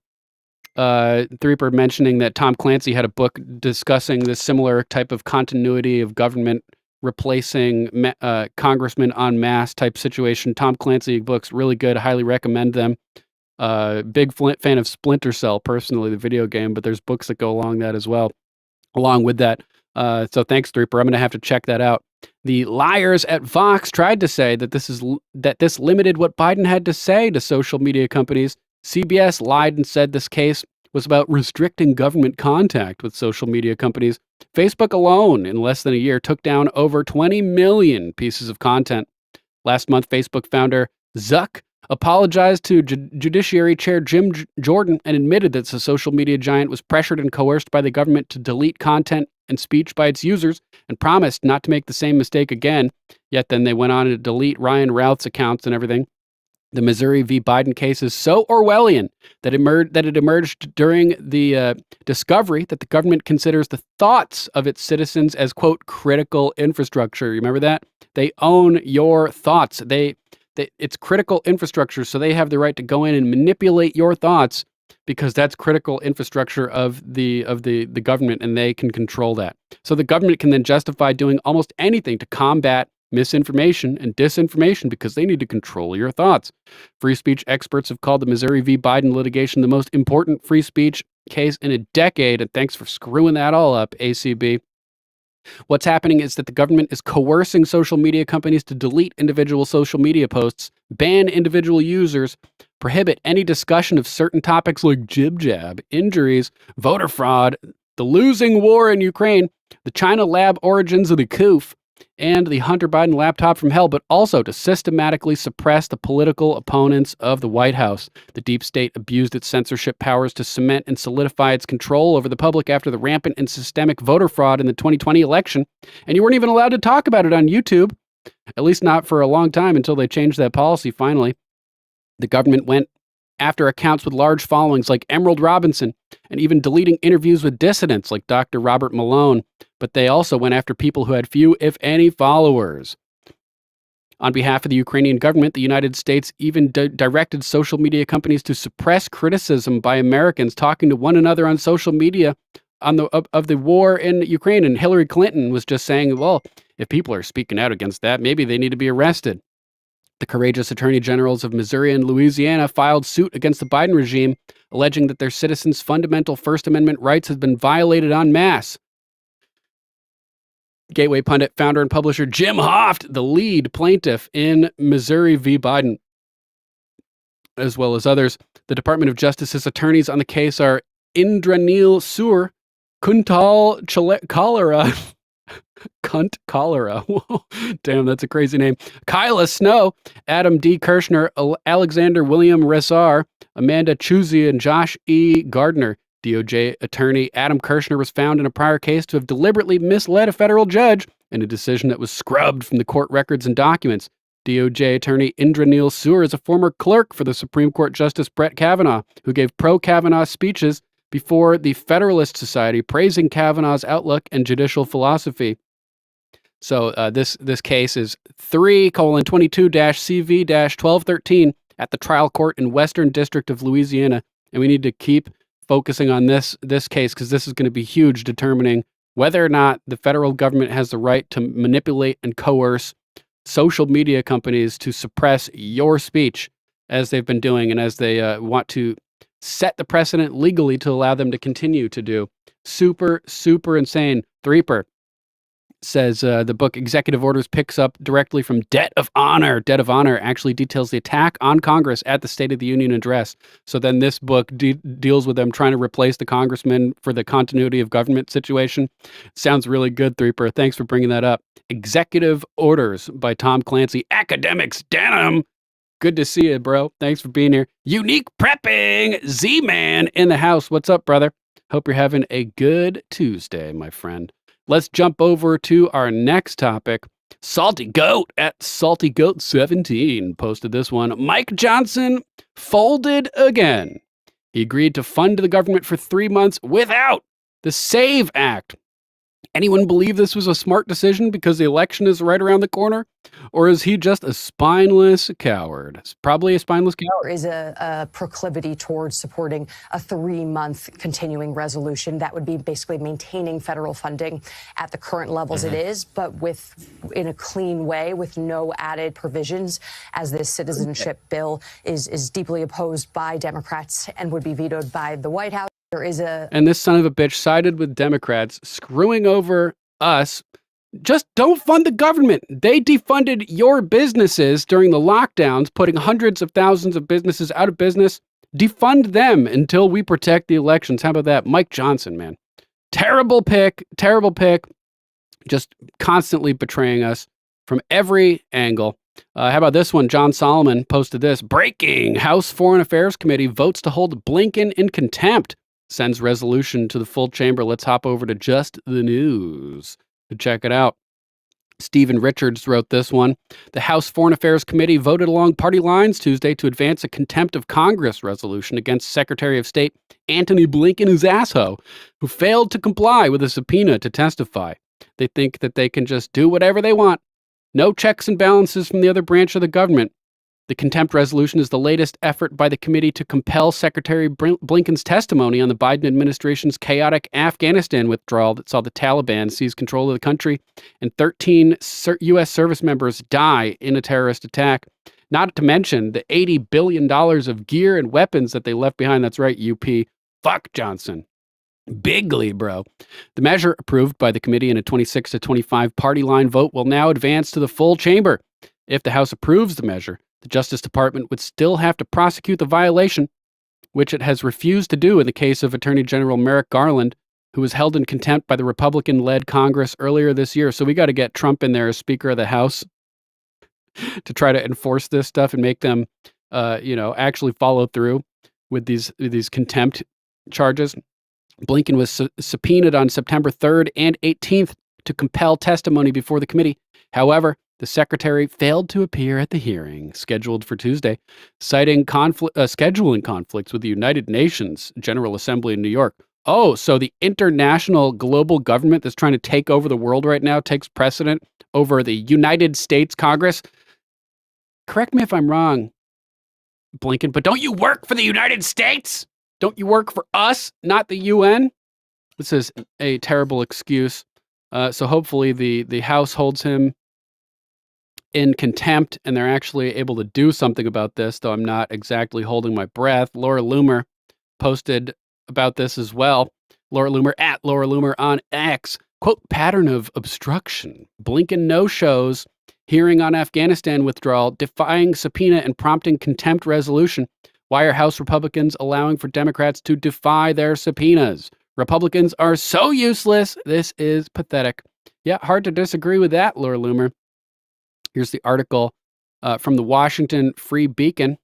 Threeper mentioning that Tom Clancy had a book discussing this similar type of continuity of government replacing congressmen en masse type situation. Tom Clancy books, really good. Highly recommend them. Big fan of Splinter Cell, personally, the video game, but there's books that go along that as well. Along with that. So thanks, Threeper. I'm going to have to check that out. The liars at Vox tried to say that this limited what Biden had to say to social media companies. CBS lied and said this case was about restricting government contact with social media companies. Facebook alone, in less than a year, took down over 20 million pieces of content. Last month, Facebook founder Zuck apologized to Judiciary Chair Jim Jordan and admitted that the social media giant was pressured and coerced by the government to delete content and speech by its users and promised not to make the same mistake again. Yet then they went on to delete Ryan Routh's accounts and everything. The Missouri v. Biden case is so Orwellian that it emerged during the discovery that the government considers the thoughts of its citizens as, quote, critical infrastructure. You remember that? They own your thoughts. It's critical infrastructure, so they have the right to go in and manipulate your thoughts because that's critical infrastructure of the government, and they can control that. So the government can then justify doing almost anything to combat misinformation and disinformation because they need to control your thoughts. Free speech experts have called the Missouri v. Biden litigation the most important free speech case in a decade, and thanks for screwing that all up, ACB. What's happening is that the government is coercing social media companies to delete individual social media posts, ban individual users, prohibit any discussion of certain topics like jib-jab, injuries, voter fraud, the losing war in Ukraine, the China lab origins of the COOF, and the Hunter Biden laptop from hell, but also to systematically suppress the political opponents of the White House. The deep state abused its censorship powers to cement and solidify its control over the public after the rampant and systemic voter fraud in the 2020 election, and you weren't even allowed to talk about it on YouTube, at least not for a long time until they changed that policy finally. The government went after accounts with large followings like Emerald Robinson, and even deleting interviews with dissidents like Dr. Robert Malone, but they also went after people who had few, if any, followers. On behalf of the Ukrainian government, the United States even directed social media companies to suppress criticism by Americans talking to one another on social media of the war in Ukraine. And Hillary Clinton was just saying, well, if people are speaking out against that, maybe they need to be arrested. The courageous attorney generals of Missouri and Louisiana filed suit against the Biden regime, alleging that their citizens' fundamental First Amendment rights have been violated en masse. Gateway pundit, founder, and publisher Jim Hoft, the lead plaintiff in Missouri v. Biden, as well as others. The Department of Justice's attorneys on the case are Indranil Sur, Kuntal Cholera, Cunt Cholera. Damn, that's a crazy name. Kyla Snow, Adam D. Kirshner, Alexander William Resar, Amanda Chusey, and Josh E. Gardner. DOJ attorney Adam Kirshner was found in a prior case to have deliberately misled a federal judge in a decision that was scrubbed from the court records and documents. DOJ attorney Indranil Sur is a former clerk for the Supreme Court Justice Brett Kavanaugh, who gave pro-Kavanaugh speeches before the Federalist Society, praising Kavanaugh's outlook and judicial philosophy. So this case is 3:22-CV-1213 at the trial court in Western District of Louisiana, and we need to keep focusing on this case because this is going to be huge, determining whether or not the federal government has the right to manipulate and coerce social media companies to suppress your speech, as they've been doing and as they want to set the precedent legally to allow them to continue to do. Super, super insane. Threeper says the book Executive Orders picks up directly from Debt of Honor. Debt of Honor actually details the attack on Congress at the State of the Union address. So then this book deals with them trying to replace the congressman for the continuity of government situation. Sounds really good, Threeper. Thanks for bringing that up. Executive Orders by Tom Clancy. Academics Denim. Good to see you, bro. Thanks for being here. Unique Prepping. Z-Man in the house. What's up, brother? Hope you're having a good Tuesday, my friend. Let's jump over to our next topic. Salty Goat at Salty Goat 17 posted this one. Mike Johnson folded again. He agreed to fund the government for 3 months without the SAVE Act. Anyone believe this was a smart decision because the election is right around the corner? Or is he just a spineless coward? It's probably a spineless coward. There is a proclivity towards supporting a 3-month continuing resolution that would be basically maintaining federal funding at the current levels it is, but in a clean way with no added provisions, as this citizenship bill is deeply opposed by Democrats and would be vetoed by the White House. And this son of a bitch sided with Democrats, screwing over us. Just don't fund the government. They defunded your businesses during the lockdowns, putting hundreds of thousands of businesses out of business. Defund them until we protect the elections. How about that? Mike Johnson, man. Terrible pick. Terrible pick. Just constantly betraying us from every angle. How about this one? John Solomon posted this. Breaking. House Foreign Affairs Committee votes to hold Blinken in contempt. Sends resolution to the full chamber. Let's hop over to Just the News to check it out. Stephen Richards wrote this one. The House Foreign Affairs Committee voted along party lines Tuesday to advance a contempt of Congress resolution against Secretary of State Antony Blinken, his asshole, who failed to comply with a subpoena to testify. They think that they can just do whatever they want. No checks and balances from the other branch of the government. The contempt resolution is the latest effort by the committee to compel Secretary Blinken's testimony on the Biden administration's chaotic Afghanistan withdrawal that saw the Taliban seize control of the country and 13 U.S. service members die in a terrorist attack. Not to mention the $80 billion of gear and weapons that they left behind. That's right, UP. Fuck Johnson. Bigly, bro. The measure approved by the committee in a 26-25 party line vote will now advance to the full chamber. If the House approves the measure, the Justice Department would still have to prosecute the violation, which it has refused to do in the case of Attorney General Merrick Garland, who was held in contempt by the Republican-led Congress earlier this year. So we got to get Trump in there as Speaker of the House to try to enforce this stuff and make them, actually follow through with these contempt charges. Blinken was subpoenaed on September 3rd and 18th to compel testimony before the committee. However, the secretary failed to appear at the hearing scheduled for Tuesday, citing scheduling conflicts with the United Nations General Assembly in New York. Oh, so the international global government that's trying to take over the world right now takes precedent over the United States Congress? Correct me if I'm wrong, Blinken, but don't you work for the United States? Don't you work for us, not the UN? This is a terrible excuse. So hopefully the House holds him in contempt, and they're actually able to do something about this, though I'm not exactly holding my breath. Laura Loomer posted about this as well. Laura Loomer at Laura Loomer on X. Quote, pattern of obstruction. Blinken no-shows, hearing on Afghanistan withdrawal, defying subpoena and prompting contempt resolution. Why are House Republicans allowing for Democrats to defy their subpoenas? Republicans are so useless. This is pathetic. Yeah, hard to disagree with that, Laura Loomer. Here's the article from the Washington Free Beacon.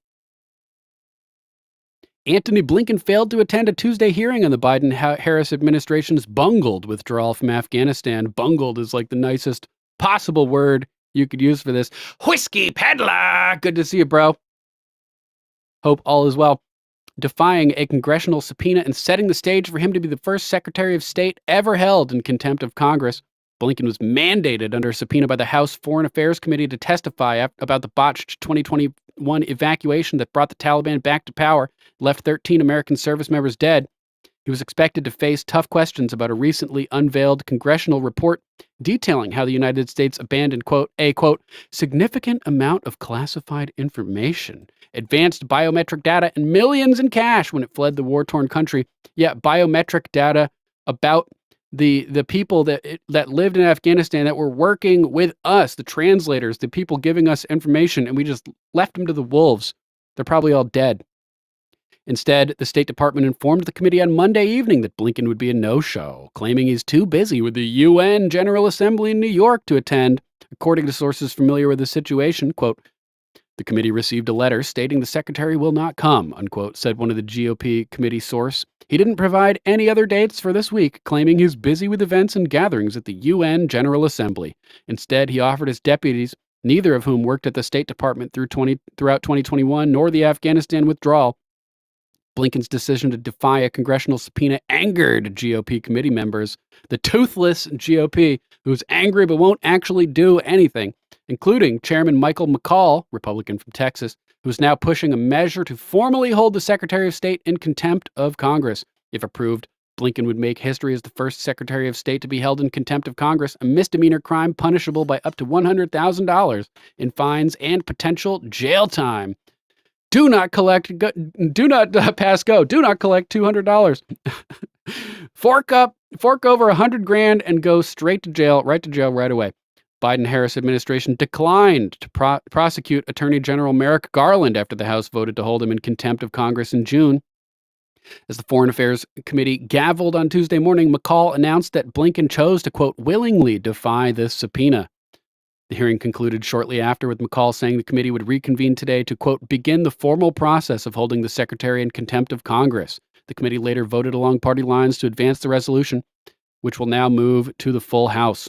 Antony Blinken failed to attend a Tuesday hearing on the Biden-Harris administration's bungled withdrawal from Afghanistan. Bungled is like the nicest possible word you could use for this. Whiskey peddler! Good to see you, bro. Hope all is well. Defying a congressional subpoena and setting the stage for him to be the first Secretary of State ever held in contempt of Congress. Blinken was mandated under a subpoena by the House Foreign Affairs Committee to testify about the botched 2021 evacuation that brought the Taliban back to power, left 13 American service members dead. He was expected to face tough questions about a recently unveiled congressional report detailing how the United States abandoned, quote, a, quote, significant amount of classified information, advanced biometric data, and millions in cash when it fled the war-torn country. Yeah, biometric data about the people that lived in Afghanistan that were working with us, the translators, the people giving us information, and we just left them to the wolves. They're probably all dead. Instead, the State Department informed the committee on Monday evening that Blinken would be a no-show, claiming he's too busy with the UN General Assembly in New York to attend. According to sources familiar with the situation, quote, The committee received a letter stating the secretary will not come, unquote, said one of the GOP committee source. He didn't provide any other dates for this week, claiming he's busy with events and gatherings at the UN General Assembly. Instead, he offered his deputies, neither of whom worked at the State Department throughout 2021 nor the Afghanistan withdrawal. Blinken's decision to defy a congressional subpoena angered GOP committee members. The toothless GOP, who's angry but won't actually do anything, including Chairman Michael McCaul, Republican from Texas, who's now pushing a measure to formally hold the Secretary of State in contempt of Congress. If approved, Blinken would make history as the first Secretary of State to be held in contempt of Congress, a misdemeanor crime punishable by up to $100,000 in fines and potential jail time. Do not collect, do not pass go. Do not collect $200. Fork over $100,000 and go straight to jail, right away. Biden-Harris administration declined to prosecute Attorney General Merrick Garland after the House voted to hold him in contempt of Congress in June. As the Foreign Affairs Committee gavelled on Tuesday morning, McCaul announced that Blinken chose to, quote, willingly defy this subpoena. The hearing concluded shortly after, with McCaul saying the committee would reconvene today to, quote, begin the formal process of holding the secretary in contempt of Congress. The committee later voted along party lines to advance the resolution, which will now move to the full House.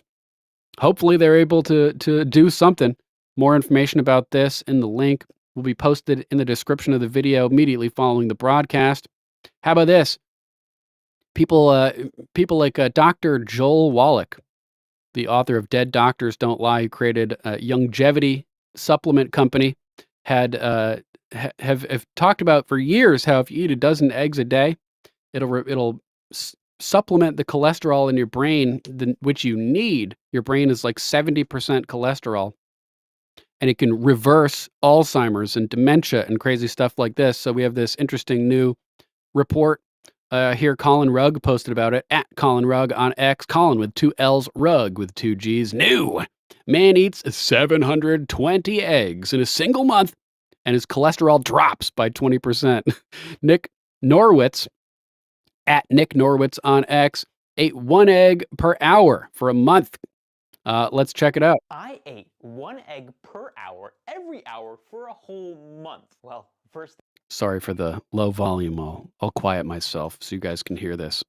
Hopefully they're able to do something. More information about this in the link will be posted in the description of the video immediately following the broadcast. How about this? People like Dr. Joel Wallach, the author of Dead Doctors Don't Lie, who created a longevity supplement company, have talked about for years how if you eat a dozen eggs a day, it'll supplement the cholesterol in your brain, which you need. Your brain is like 70% cholesterol, and it can reverse Alzheimer's and dementia and crazy stuff like this. So we have this interesting new report here. Colin Rugg posted about it at Colin Rugg on X. Colin with 2 L's, Rugg with 2 G's. New man eats 720 eggs in a single month, and his cholesterol drops by 20%. Nick Norwitz at Nick Norwitz on X ate 1 egg per hour for a month. Let's check it out. I ate 1 egg per hour every hour for a whole month. Well, first. Sorry for the low volume. I'll quiet myself so you guys can hear this.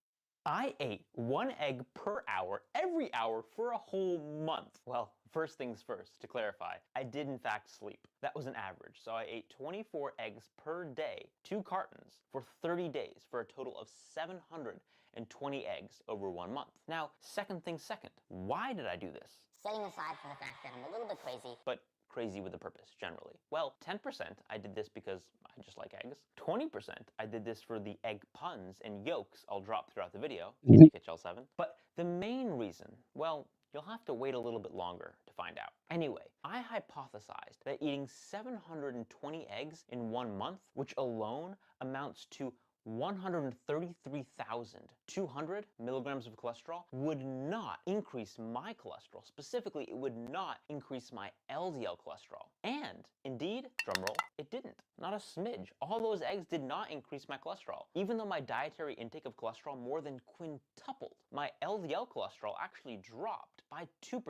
I ate 1 egg per hour every hour for a whole month. Well, first things first, to clarify, I did in fact sleep. That was an average, so I ate 24 eggs per day, 2 cartons, for 30 days, for a total of 720 eggs over 1 month. Now, second thing second, why did I do this? Setting aside from the fact that I'm a little bit crazy. But crazy with a purpose, generally. Well, 10% I did this because I just like eggs. 20% I did this for the egg puns and yolks I'll drop throughout the video, in case you catch all 7. But the main reason, well, you'll have to wait a little bit longer to find out. Anyway, I hypothesized that eating 720 eggs in 1 month, which alone amounts to 133,200 milligrams of cholesterol, would not increase my cholesterol. Specifically, it would not increase my LDL cholesterol. And indeed, drumroll, it didn't. Not a smidge. All those eggs did not increase my cholesterol. Even though my dietary intake of cholesterol more than quintupled, my LDL cholesterol actually dropped by 2%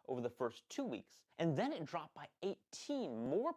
over the first 2 weeks, and then it dropped by 18% more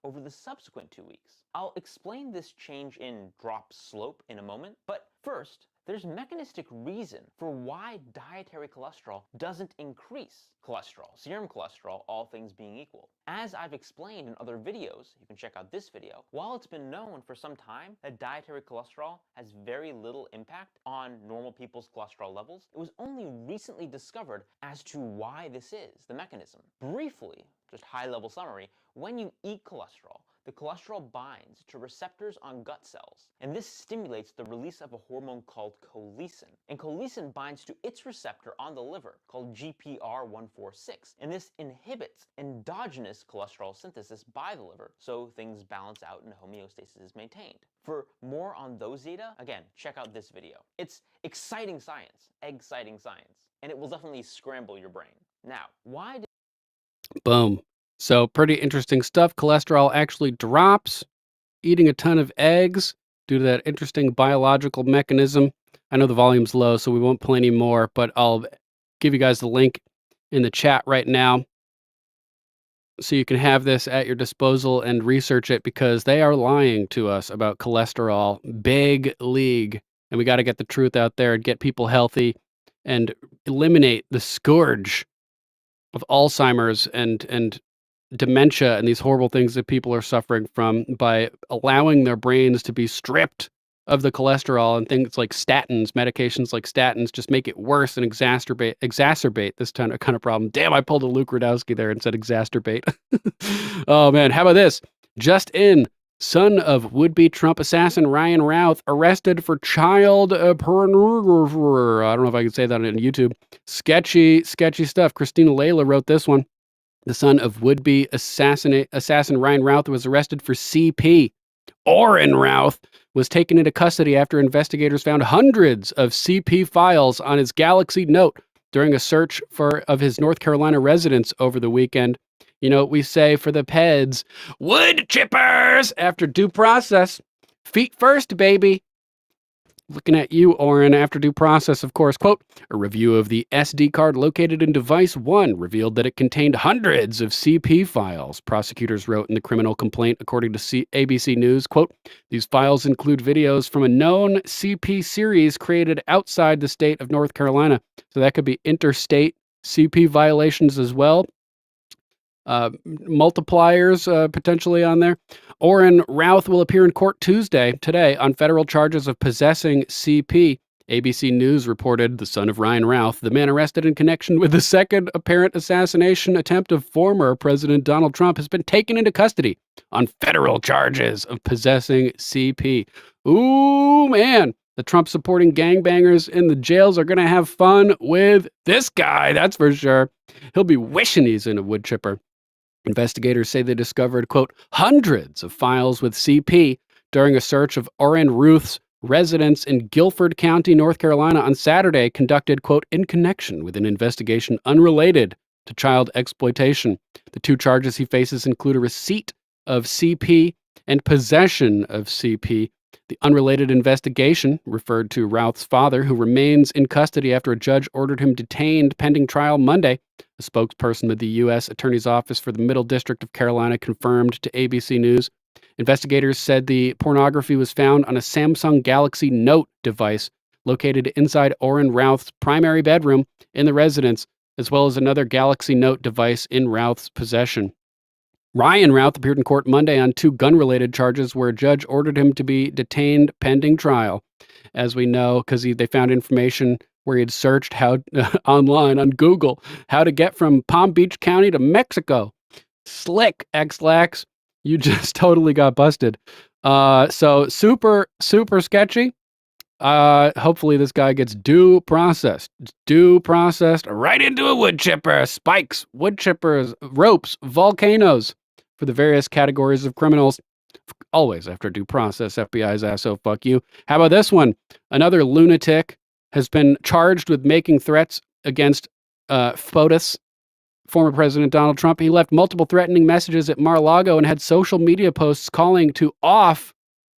over the subsequent 2 weeks. I'll explain this change in drop slope in a moment, but first, there's mechanistic reason for why dietary cholesterol doesn't increase cholesterol, serum cholesterol, all things being equal. As I've explained in other videos, you can check out this video, while it's been known for some time that dietary cholesterol has very little impact on normal people's cholesterol levels, it was only recently discovered as to why this is, the mechanism. Briefly, just high-level summary, when you eat cholesterol, the cholesterol binds to receptors on gut cells, and this stimulates the release of a hormone called colicin. And colicin binds to its receptor on the liver, called GPR146, and this inhibits endogenous cholesterol synthesis by the liver, so things balance out and homeostasis is maintained. For more on those data, again, check out this video. It's exciting science, exciting science, and it will definitely scramble your brain. Now, why did... Boom. So pretty interesting stuff. Cholesterol actually drops eating a ton of eggs due to that interesting biological mechanism. I know the volume's low, so we won't play any more, but I'll give you guys the link in the chat right now. so you can have this at your disposal and research it, because they are lying to us about cholesterol. Big league. And we got to get the truth out there and get people healthy and eliminate the scourge of Alzheimer's and dementia and these horrible things that people are suffering from by allowing their brains to be stripped of the cholesterol, and things like statins, medications like statins, just make it worse and exacerbate this kind of problem. Damn, I pulled a Luke Rudowski there and said exacerbate. Oh man, how about this? Just in, son of would-be Trump assassin Ryan Routh arrested for child pornography. I don't know if I can say that on YouTube. Sketchy stuff. Christina Layla wrote this one. The son of would-be assassin Ryan Routh was arrested for CP. Orrin Routh was taken into custody after investigators found hundreds of CP files on his Galaxy Note during a search of his North Carolina residence over the weekend. You know what we say for the peds? Wood chippers after due process. Feet first, baby. Looking at you, Orrin, after due process, of course. Quote, a review of the SD card located in device 1 revealed that it contained hundreds of CP files, prosecutors wrote in the criminal complaint, according to ABC News. Quote, these files include videos from a known CP series created outside the state of North Carolina. So that could be interstate CP violations as well. Multipliers potentially on there. Orrin Routh will appear in court today, on federal charges of possessing CP. ABC News reported the son of Ryan Routh, the man arrested in connection with the second apparent assassination attempt of former President Donald Trump, has been taken into custody on federal charges of possessing CP. Ooh, man. The Trump-supporting gangbangers in the jails are going to have fun with this guy, that's for sure. He'll be wishing he's in a wood chipper. Investigators say they discovered, quote, hundreds of files with CP during a search of Orrin Routh's residence in Guilford County, North Carolina on Saturday, conducted, quote, in connection with an investigation unrelated to child exploitation. The two charges he faces include a receipt of CP and possession of CP. The unrelated investigation referred to Routh's father, who remains in custody after a judge ordered him detained pending trial Monday. A spokesperson of the U.S. Attorney's Office for the Middle District of Carolina confirmed to ABC News. Investigators said the pornography was found on a Samsung Galaxy Note device located inside Orrin Routh's primary bedroom in the residence, as well as another Galaxy Note device in Routh's possession. Ryan Routh appeared in court Monday on 2 gun-related charges where a judge ordered him to be detained pending trial. As we know, because they found information where he had searched how online on Google how to get from Palm Beach County to Mexico. Slick, X-Lax. You just totally got busted. So super sketchy. Hopefully this guy gets due processed right into a wood chipper. Spikes, wood chippers, ropes, volcanoes for the various categories of criminals. Always after due process, FBI's ass, so fuck you. How about this one? Another lunatic has been charged with making threats against POTUS, former President Donald Trump. He left multiple threatening messages at Mar-a-Lago and had social media posts calling to off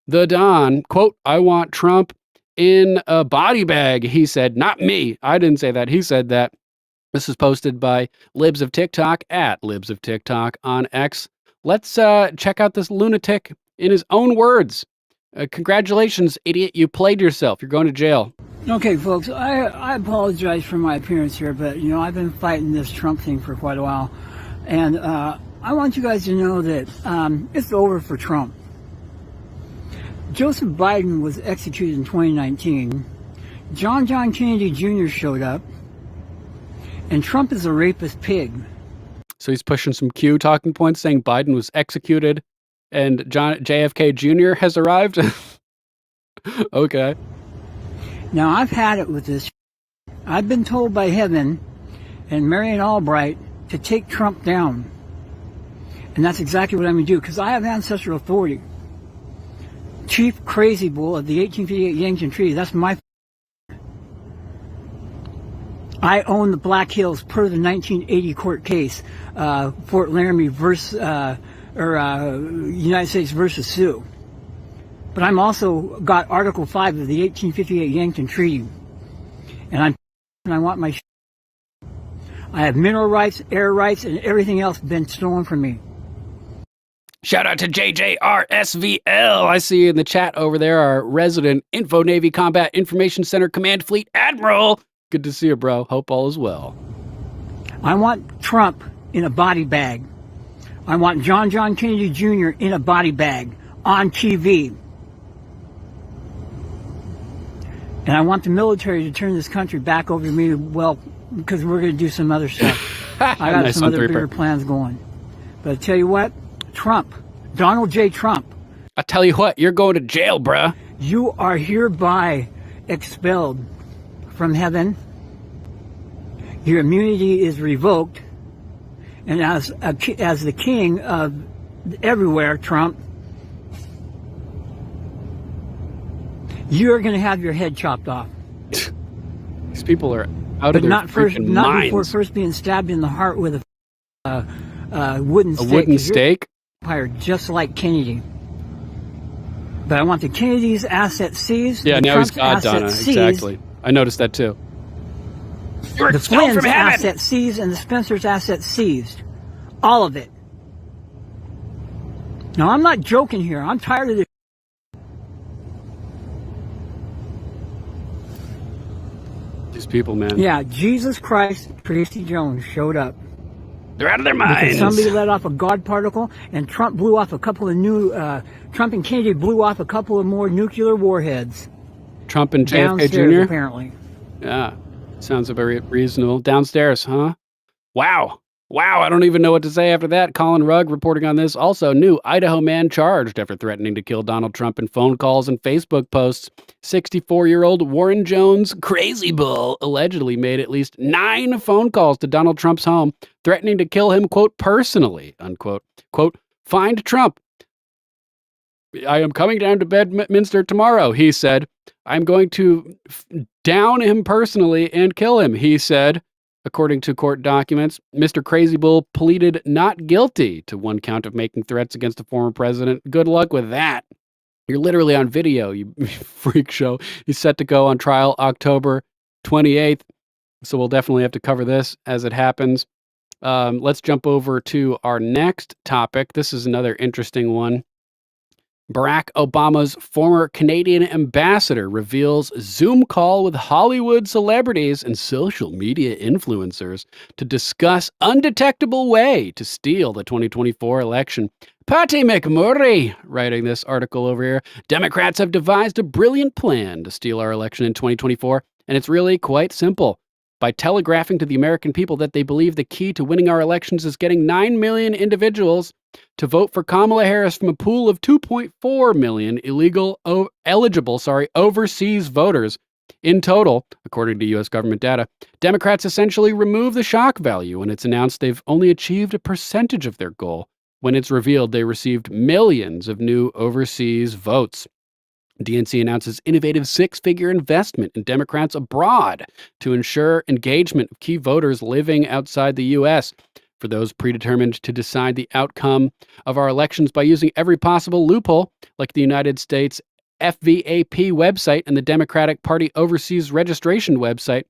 the Don. Quote, I want Trump in a body bag, he said. Not me. I didn't say that. He said that. This is posted by Libs of TikTok at Libs of TikTok on X. Let's check out this lunatic in his own words. Congratulations, idiot. You played yourself. You're going to jail. Okay, folks, I apologize for my appearance here, but, you know, I've been fighting this Trump thing for quite a while. And I want you guys to know that it's over for Trump. Joseph Biden was executed in 2019. John Kennedy Jr. showed up. And Trump is a rapist pig. So he's pushing some Q talking points, saying Biden was executed and JFK Jr. has arrived. Okay. Now, I've had it with this. I've been told by heaven and Marion Albright to take Trump down. And that's exactly what I'm going to do, because I have ancestral authority. Chief Crazy Bull of the 1858 Yankton Treaty, that's my... I own the Black Hills per the 1980 court case, Fort Laramie versus, United States versus Sioux. But I'm also got Article 5 of the 1858 Yankton Treaty. And I want my... I have mineral rights, air rights, and everything else been stolen from me. Shout out to JJRSVL. I see you in the chat over there, our resident Info Navy Combat Information Center Command Fleet Admiral. Good to see you, bro. Hope all is well. I want Trump in a body bag. I want John Kennedy Jr. in a body bag on TV. And I want the military to turn this country back over to me, well, because we're going to do some other stuff. I got Nice some on other 3 bigger plans going. But I tell you what, Trump, Donald J. Trump. I tell you what, you're going to jail, bruh. You are hereby expelled from heaven. Your immunity is revoked. And as the king of everywhere, Trump, you're going to have your head chopped off. These people are out but of their not first, freaking not minds. before first being stabbed in the heart with a wooden stake. A wooden stake? Empire, just like Kennedy. But I want the Kennedy's assets seized. Yeah, now Trump's he's God, Donna. assets Exactly. I noticed that too. You're the expelled Flynn's from heaven. assets seized and the Spencer's assets seized. All of it. Now, I'm not joking here. I'm tired of this. These people, man. Yeah, Jesus Christ, Tracy Jones showed up. They're out of their Because minds. somebody let off a God particle, and Trump blew off a couple of Trump and Kennedy blew off a couple of more nuclear warheads. Trump and JFK Downstairs, Jr.? apparently. Yeah. Sounds very reasonable. Downstairs, huh? Wow. Wow, I don't even know what to say after that. Colin Rugg reporting on this. Also, new Idaho man charged after threatening to kill Donald Trump in phone calls and Facebook posts. 64-year-old Warren Jones, crazy bull, allegedly made at least 9 phone calls to Donald Trump's home, threatening to kill him, quote, personally, unquote. Quote, find Trump. I am coming down to Bedminster tomorrow, he said. I'm going to down him personally and kill him, he said. According to court documents, Mr. Crazy Bull pleaded not guilty to 1 count of making threats against a former president. Good luck with that. You're literally on video, you freak show. He's set to go on trial October 28th, so we'll definitely have to cover this as it happens. Let's jump over to our next topic. This is another interesting one. Barack Obama's former Canadian ambassador reveals Zoom call with Hollywood celebrities and social media influencers to discuss undetectable way to steal the 2024 election. Patty McMurray writing this article over here. Democrats have devised a brilliant plan to steal our election in 2024, and it's really quite simple. By telegraphing to the American people that they believe the key to winning our elections is getting 9 million individuals to vote for Kamala Harris from a pool of 2.4 million eligible overseas voters. In total, according to U.S. government data, Democrats essentially remove the shock value when it's announced they've only achieved a percentage of their goal. When it's revealed they received millions of new overseas votes. DNC announces innovative 6-figure investment in Democrats abroad to ensure engagement of key voters living outside the U.S. For those predetermined to decide the outcome of our elections by using every possible loophole, like the United States FVAP website and the Democratic Party overseas registration website,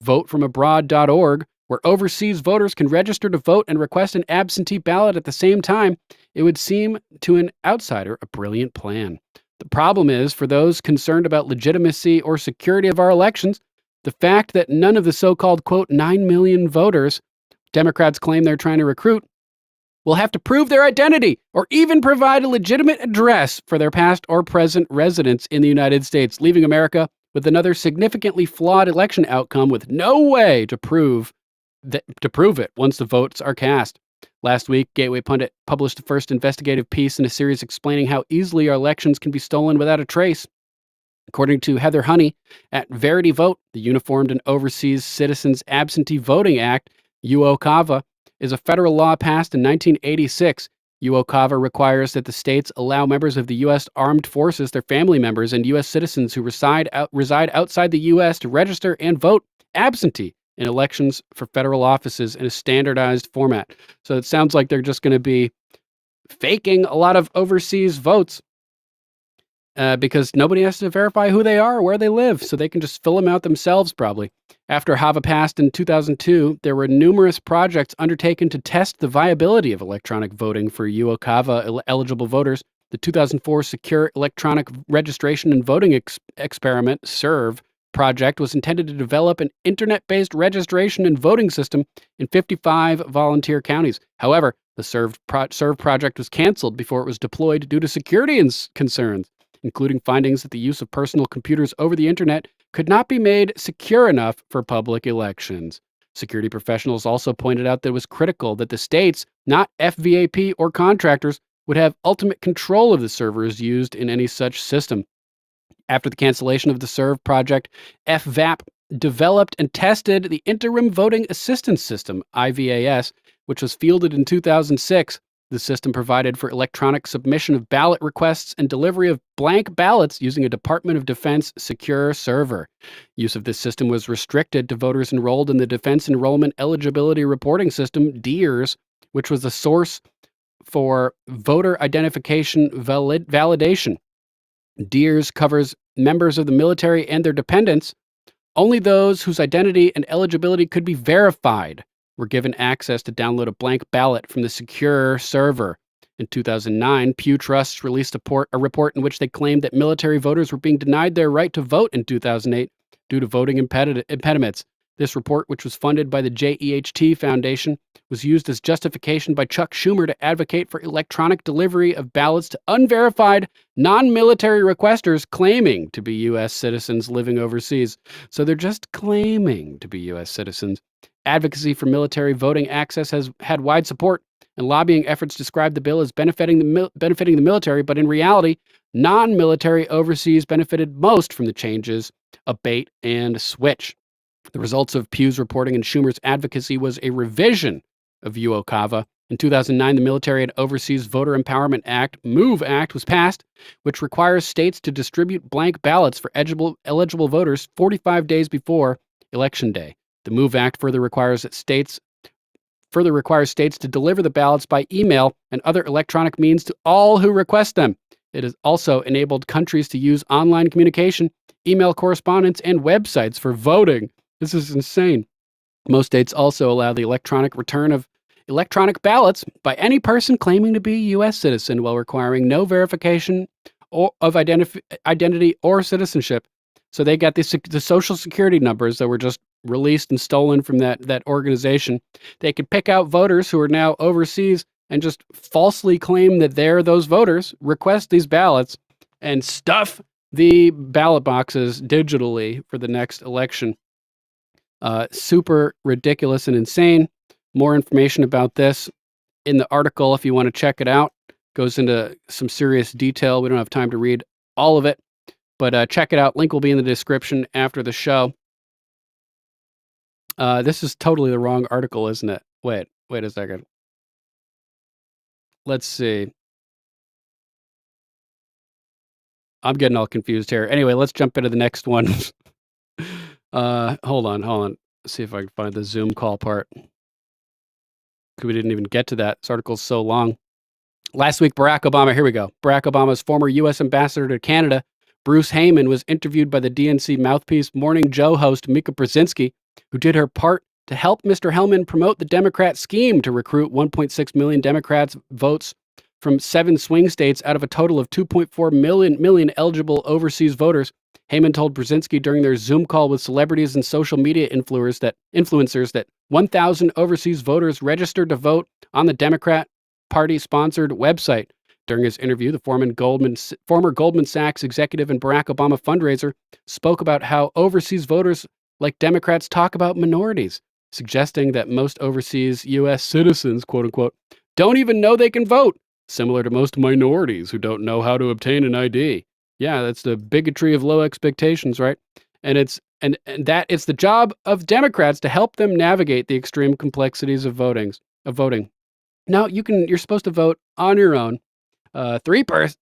votefromabroad.org, where overseas voters can register to vote and request an absentee ballot at the same time, it would seem to an outsider a brilliant plan. The problem is, for those concerned about legitimacy or security of our elections, the fact that none of the so-called, quote, 9 million voters Democrats claim they're trying to recruit will have to prove their identity or even provide a legitimate address for their past or present residence in the United States, leaving America with another significantly flawed election outcome with no way to prove it once the votes are cast. Last week, Gateway Pundit published the first investigative piece in a series explaining how easily our elections can be stolen without a trace. According to Heather Honey at Verity Vote, the Uniformed and Overseas Citizens Absentee Voting Act, UOCAVA, is a federal law passed in 1986. UOCAVA requires that the states allow members of the U.S. Armed Forces, their family members, and U.S. citizens who reside outside the U.S. to register and vote absentee in elections for federal offices in a standardized format. So it sounds like they're just going to be faking a lot of overseas votes. because nobody has to verify who they are or where they live, so they can just fill them out themselves probably. After HAVA passed in 2002, there were numerous projects undertaken to test the viability of electronic voting for UOCAVA eligible voters. The 2004 Secure Electronic Registration and Voting Experiment, SERV, project was intended to develop an internet-based registration and voting system in 55 volunteer counties. However, the SERV project was canceled before it was deployed due to security concerns, including findings that the use of personal computers over the internet could not be made secure enough for public elections. Security professionals also pointed out that it was critical that the states, not FVAP or contractors, would have ultimate control of the servers used in any such system. After the cancellation of the SERV project, FVAP developed and tested the Interim Voting Assistance System, IVAS, which was fielded in 2006. The system provided for electronic submission of ballot requests and delivery of blank ballots using a Department of Defense secure server. Use of this system was restricted to voters enrolled in the Defense Enrollment Eligibility Reporting System, DEERS, which was the source for voter identification validation. DEERS covers members of the military and their dependents. Only those whose identity and eligibility could be verified were given access to download a blank ballot from the secure server. In 2009, Pew Trust released a report in which they claimed that military voters were being denied their right to vote in 2008 due to voting impediments. This report, which was funded by the JEHT Foundation, was used as justification by Chuck Schumer to advocate for electronic delivery of ballots to unverified, non-military requesters claiming to be U.S. citizens living overseas. So they're just claiming to be U.S. citizens. Advocacy for military voting access has had wide support, and lobbying efforts describe the bill as benefiting the military, but in reality, non-military overseas benefited most from the changes, a bait and switch. The results of Pew's reporting and Schumer's advocacy was a revision of UOCAVA. In 2009, the Military and Overseas Voter Empowerment Act, MOVE Act, was passed, which requires states to distribute blank ballots for eligible voters 45 days before Election Day. The MOVE Act further requires states to deliver the ballots by email and other electronic means to all who request them. It has also enabled countries to use online communication, email correspondence, and websites for voting. This is insane. Most states also allow the electronic return of electronic ballots by any person claiming to be a U.S. citizen while requiring no verification of identity or citizenship. So they got the social security numbers that were just released and stolen from that organization. They could pick out voters who are now overseas and just falsely claim that they're those voters, request these ballots, and stuff the ballot boxes digitally for the next election. Super ridiculous and insane. More information about this in the article if you want to check it out. Goes into some serious detail. We don't have time to read all of it, but check it out. Link will be in the description after the show. This is totally the wrong article, isn't it? Wait a second. Let's see. I'm getting all confused here. Anyway, let's jump into the next one. Hold on. Let's see if I can find the Zoom call part. We didn't even get to that. This article's so long. Last week, Barack Obama, here we go. Barack Obama's former U.S. ambassador to Canada, Bruce Heyman, was interviewed by the DNC Mouthpiece Morning Joe host Mika Brzezinski, who did her part to help Mr. Hellman promote the Democrat scheme to recruit 1.6 million Democrats votes from 7 swing states out of a total of 2.4 million eligible overseas voters. Heyman told Brzezinski during their Zoom call with celebrities and social media influencers that 1,000 overseas voters registered to vote on the Democrat Party-sponsored website. During his interview, the former Goldman Sachs executive and Barack Obama fundraiser spoke about how overseas voters, like Democrats, talk about minorities, suggesting that most overseas U.S. citizens, quote unquote, don't even know they can vote, similar to most minorities who don't know how to obtain an ID. Yeah, that's the bigotry of low expectations, right? And it's the job of Democrats to help them navigate the extreme complexities of voting. Now, you're supposed to vote on your own. 3%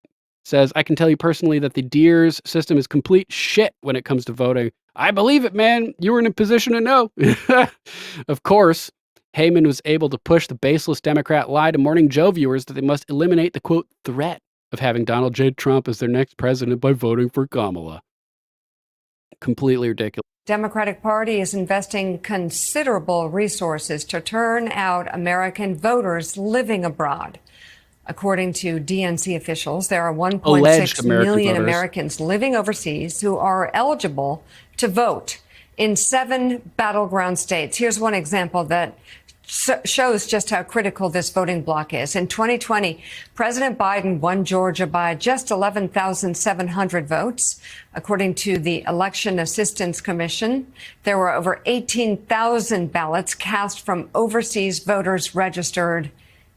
says, I can tell you personally that the DEERS system is complete shit when it comes to voting. I believe it, man. You were in a position to know. Of course, Heyman was able to push the baseless Democrat lie to Morning Joe viewers that they must eliminate the, quote, threat of having Donald J. Trump as their next president by voting for Kamala. Completely ridiculous. Democratic Party is investing considerable resources to turn out American voters living abroad. According to DNC officials, there are 1.6 million Americans living overseas who are eligible to vote in 7 battleground states. Here's one example that shows just how critical this voting bloc is. In 2020, President Biden won Georgia by just 11,700 votes. According to the Election Assistance Commission, there were over 18,000 ballots cast from overseas voters registered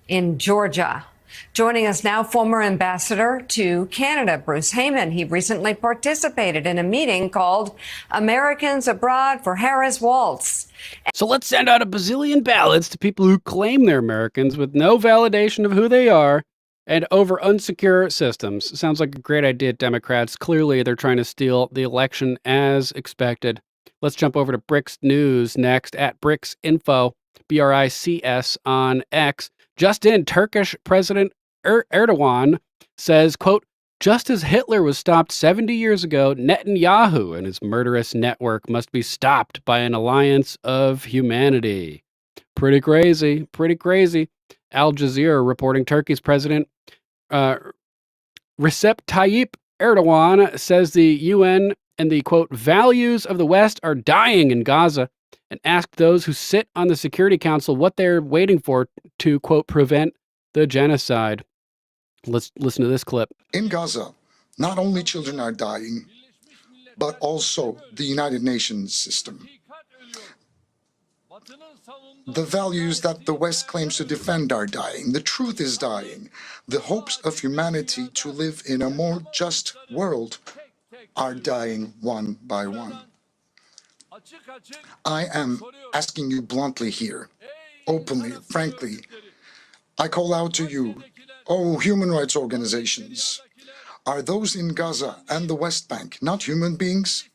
in Georgia. Joining us now, former ambassador to Canada, Bruce Heyman. He recently participated in a meeting called Americans Abroad for Harris Waltz. So let's send out a bazillion ballots to people who claim they're Americans with no validation of who they are and over unsecure systems. Sounds like a great idea, Democrats. Clearly, they're trying to steal the election as expected. Let's jump over to Bricks News next at Bricks Info, BRICS on X. Just in, Turkish President Erdogan says, quote, just as Hitler was stopped 70 years ago, Netanyahu and his murderous network must be stopped by an alliance of humanity. Pretty crazy, pretty crazy. Al Jazeera reporting Turkey's President Recep Tayyip Erdogan says the UN and the, quote, values of the West are dying in Gaza, and asked those who sit on the Security Council what they're waiting for to, quote, prevent the genocide. Let's listen to this clip. In Gaza, not only children are dying, but also the United Nations system. The values that the West claims to defend are dying. The truth is dying. The hopes of humanity to live in a more just world are dying one by one. I am asking you bluntly here, openly, frankly. I call out to you, oh, human rights organizations. Are those in Gaza and the West Bank not human beings?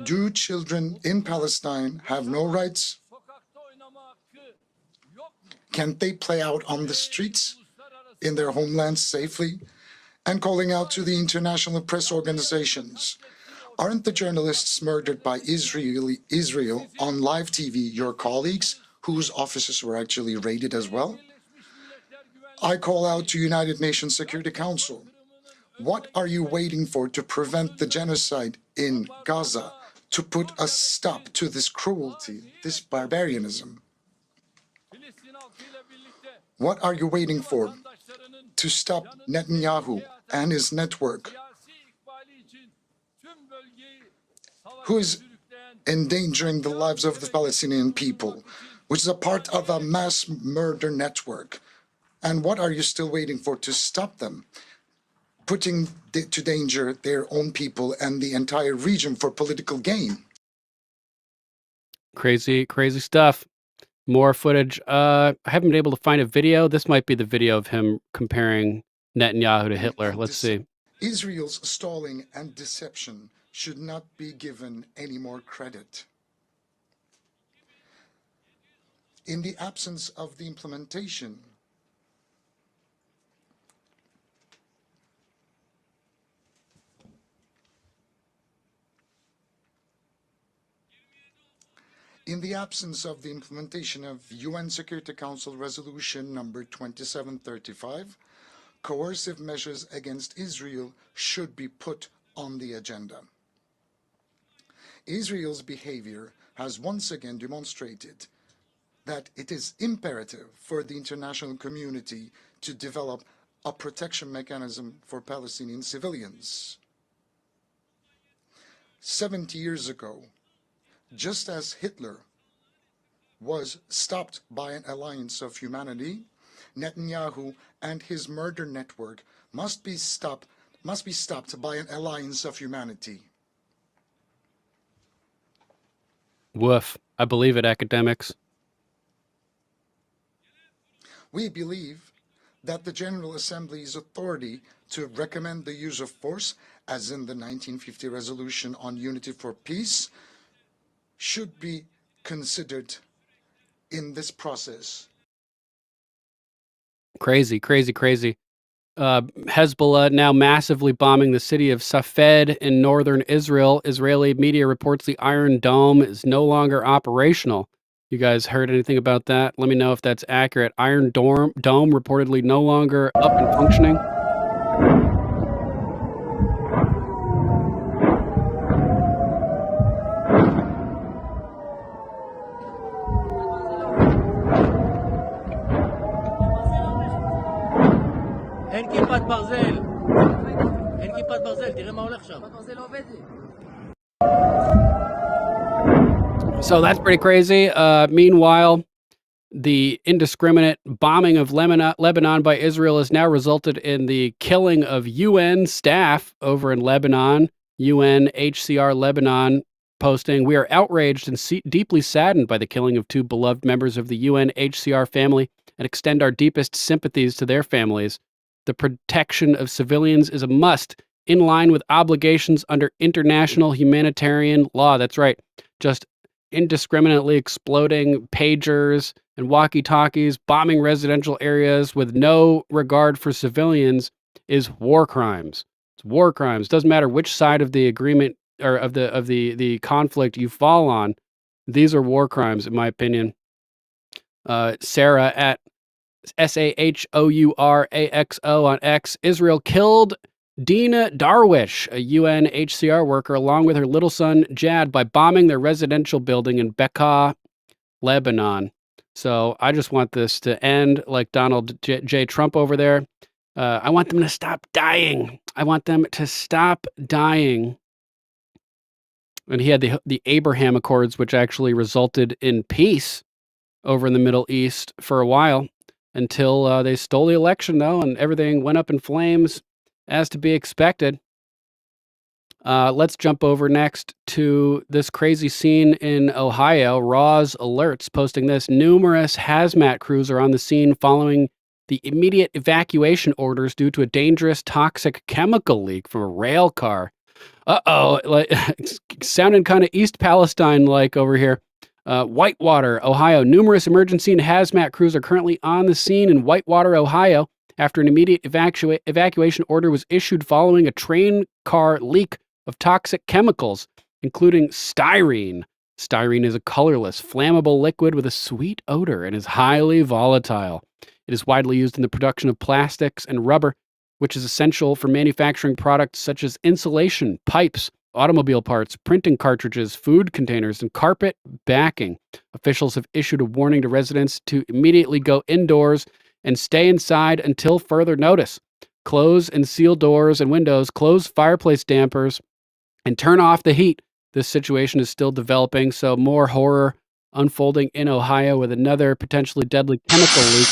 Do children in Palestine have no rights? Can't they play out on the streets in their homelands safely? And calling out to the international press organizations. Aren't the journalists murdered by Israel on live TV your colleagues, whose offices were actually raided as well? I call out to United Nations Security Council. What are you waiting for to prevent the genocide in Gaza, to put a stop to this cruelty, this barbarianism? What are you waiting for to stop Netanyahu and his network, who is endangering the lives of the Palestinian people, which is a part of a mass murder network? And what are you still waiting for to stop them, putting to danger their own people and the entire region for political gain? Crazy, crazy stuff. More footage. I haven't been able to find a video. This might be the video of him comparing Netanyahu to Hitler. Let's see. Israel's stalling and deception should not be given any more credit. In the absence of the implementation of UN Security Council Resolution number 2735, coercive measures against Israel should be put on the agenda. Israel's behavior has once again demonstrated that it is imperative for the international community to develop a protection mechanism for Palestinian civilians. 70 years ago, just as Hitler was stopped by an alliance of humanity, Netanyahu and his murder network must be stopped by an alliance of humanity. Woof. I believe it, academics. We believe that the General Assembly's authority to recommend the use of force, as in the 1950 Resolution on Unity for Peace, should be considered in this process. Crazy, crazy, crazy. Hezbollah now massively bombing the city of Safed in northern Israel. Israeli media reports the Iron Dome is no longer operational. You guys heard anything about that? Let me know if that's accurate. Iron Dome reportedly no longer up and functioning. אין כיפת ברזל. אין כיפת ברזל, תראה מה הולך שם. כיפת ברזל עובדת. So that's pretty crazy. Meanwhile, the indiscriminate bombing of Lebanon by Israel has now resulted in the killing of UN staff over in Lebanon. UNHCR Lebanon posting, "We are outraged and deeply saddened by the killing of 2 beloved members of the UNHCR family and extend our deepest sympathies to their families. The protection of civilians is a must, in line with obligations under international humanitarian law." That's right. Just indiscriminately exploding pagers and walkie-talkies, bombing residential areas with no regard for civilians is war crimes. It's war crimes. Doesn't matter which side of the agreement or of the conflict you fall on. These are war crimes, in my opinion. Sarah at SAHOURAXO on X. Israel killed Dina Darwish, a UNHCR worker, along with her little son Jad, by bombing their residential building in Bekaa, Lebanon. So I just want this to end like Donald J. Trump over there. I want them to stop dying. I want them to stop dying. And he had the Abraham Accords, which actually resulted in peace over in the Middle East for a while, until they stole the election, though, and everything went up in flames, as to be expected. Let's jump over next to this crazy scene in Ohio. Raw's Alerts posting this. Numerous hazmat crews are on the scene following the immediate evacuation orders due to a dangerous toxic chemical leak from a rail car. Uh-oh, like, it's sounding kind of East Palestine-like over here. Whitewater, Ohio. Numerous emergency and hazmat crews are currently on the scene in Whitewater, Ohio, after an immediate evacuation order was issued following a train car leak of toxic chemicals, including styrene. Styrene is a colorless, flammable liquid with a sweet odor and is highly volatile. It is widely used in the production of plastics and rubber, which is essential for manufacturing products such as insulation, pipes, automobile parts, printing cartridges, food containers, and carpet backing. Officials have issued a warning to residents to immediately go indoors and stay inside until further notice. Close and seal doors and windows, close fireplace dampers, and turn off the heat. This situation is still developing, so more horror unfolding in Ohio with another potentially deadly chemical leak.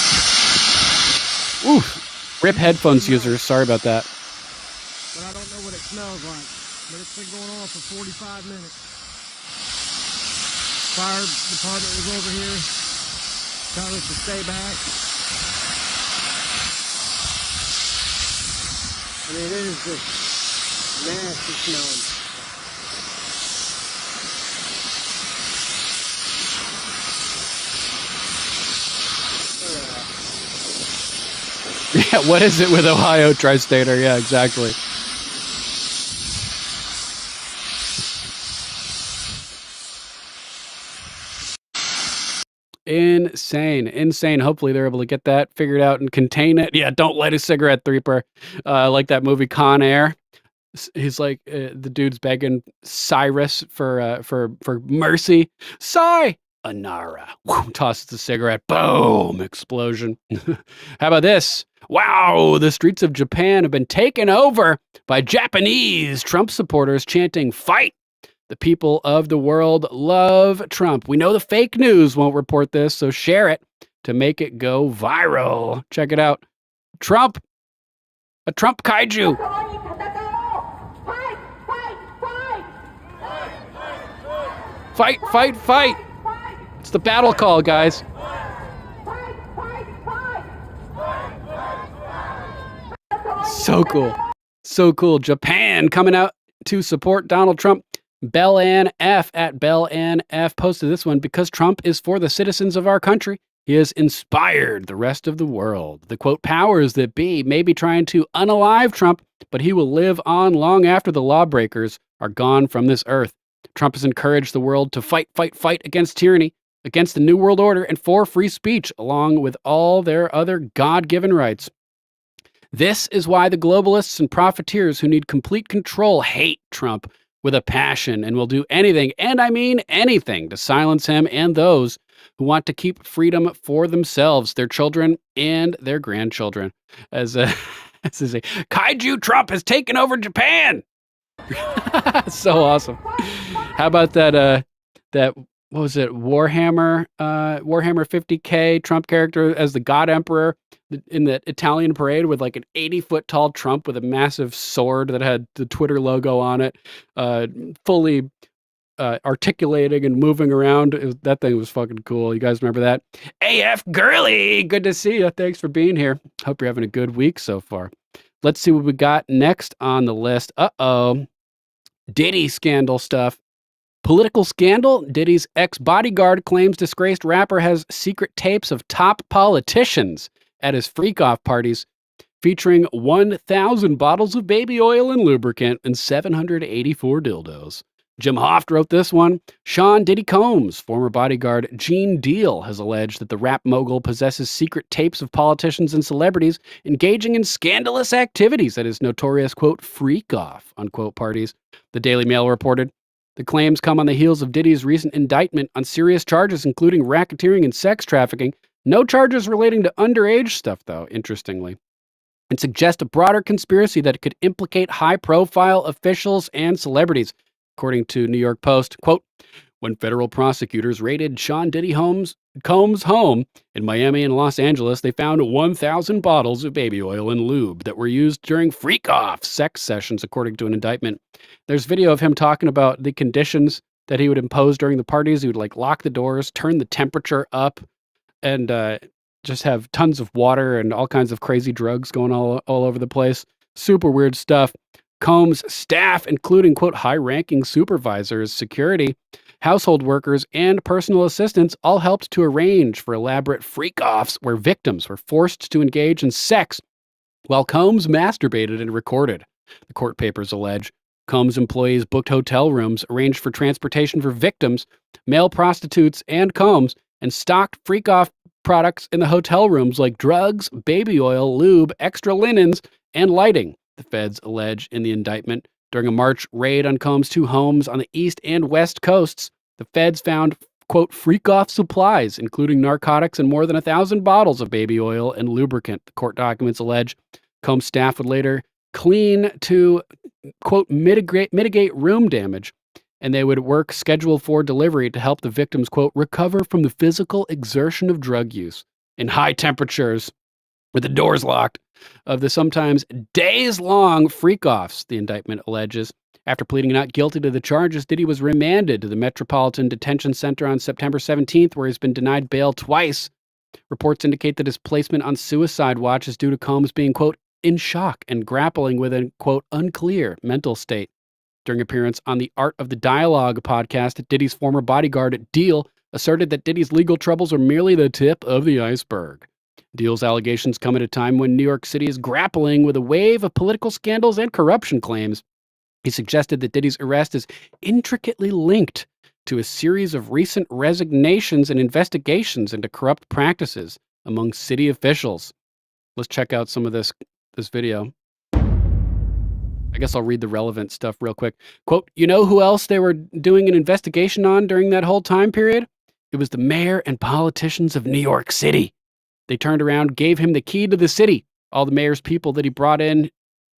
Oof. Rip headphones users, sorry about that. But I don't know what it smells like. But it's been going on for 45 minutes. Fire department was over here telling us to stay back. I mean, it is just nasty smelling. Yeah, what is it with Ohio Tri-Stater? Yeah, exactly. Insane. Hopefully they're able to get that figured out and contain it. Yeah, don't light a cigarette, Threeper. Like that movie Con Air. He's like, the dude's begging Cyrus for mercy. Sayonara. Tosses the cigarette. Boom. Explosion. How about this? Wow, the streets of Japan have been taken over by Japanese Trump supporters chanting, "Fight! The people of the world love Trump." We know the fake news won't report this, so share it to make it go viral. Check it out. Trump. A Trump kaiju. Fight. It's the battle call, guys. So cool. Japan coming out to support Donald Trump. Bell Ann F at Bell Ann F posted this one. Because Trump is for the citizens of our country, He has inspired the rest of the world. The quote, powers that be may be trying to unalive Trump, but he will live on long after the lawbreakers are gone from this earth. Trump has encouraged the world to fight against tyranny, against the New World Order, and for free speech, along with all their other God-given rights. This is why the globalists and profiteers who need complete control hate Trump with a passion and will do anything, and I mean anything, to silence him and those who want to keep freedom for themselves, their children, and their grandchildren. As they say, Kaiju Trump has taken over Japan. So awesome. How about that? What was it? Warhammer 50K Trump character as the God Emperor in the Italian parade with like an 80-foot tall Trump with a massive sword that had the Twitter logo on it, fully articulating and moving around. That thing was fucking cool. You guys remember that? AF Girly, good to see you. Thanks for being here. Hope you're having a good week so far. Let's see what we got next on the list. Diddy scandal stuff. Political scandal. Diddy's ex-bodyguard claims disgraced rapper has secret tapes of top politicians at his freak-off parties featuring 1,000 bottles of baby oil and lubricant and 784 dildos. Jim Hoft wrote this one. Sean Diddy Combs, former bodyguard Gene Deal, has alleged that the rap mogul possesses secret tapes of politicians and celebrities engaging in scandalous activities at his notorious, quote, freak-off, unquote, parties. The Daily Mail reported. The claims come on the heels of Diddy's recent indictment on serious charges, including racketeering and sex trafficking. No charges relating to underage stuff, though, interestingly. And suggest a broader conspiracy that could implicate high-profile officials and celebrities. According to New York Post, quote, when federal prosecutors raided Sean Diddy Combs' home in Miami and Los Angeles, they found 1,000 bottles of baby oil and lube that were used during freak-off sex sessions, according to an indictment. There's video of him talking about the conditions that he would impose during the parties. He would like lock the doors, turn the temperature up, and just have tons of water and all kinds of crazy drugs going all over the place. Super weird stuff. Combs' staff, including, quote, high-ranking supervisors, security, household workers, and personal assistants, all helped to arrange for elaborate freak-offs where victims were forced to engage in sex while Combs masturbated and recorded. The court papers allege Combs' employees booked hotel rooms, arranged for transportation for victims, male prostitutes, and Combs, and stocked freak-off products in the hotel rooms like drugs, baby oil, lube, extra linens, and lighting. The feds allege in the indictment. During a March raid on Combs' two homes on the east and west coasts, the feds found, quote, freak-off supplies, including narcotics and more than 1,000 bottles of baby oil and lubricant. The court documents allege Combs' staff would later clean to, quote, mitigate room damage, and they would work scheduled for delivery to help the victims, quote, recover from the physical exertion of drug use in high temperatures with the doors locked of the sometimes days-long freak-offs, the indictment alleges. After pleading not guilty to the charges, Diddy was remanded to the Metropolitan Detention Center on September 17th, where he's been denied bail twice. Reports indicate that his placement on suicide watch is due to Combs being, quote, in shock and grappling with a, quote, unclear mental state. During appearance on the Art of the Dialogue podcast, Diddy's former bodyguard, Deal, asserted that Diddy's legal troubles are merely the tip of the iceberg. Deal's allegations come at a time when New York City is grappling with a wave of political scandals and corruption claims. He suggested that Diddy's arrest is intricately linked to a series of recent resignations and investigations into corrupt practices among city officials. Let's check out some of this video. I guess I'll read the relevant stuff real quick. Quote, you know who else they were doing an investigation on during that whole time period? It was the mayor and politicians of New York City. They turned around, gave him the key to the city. All the mayor's people that he brought in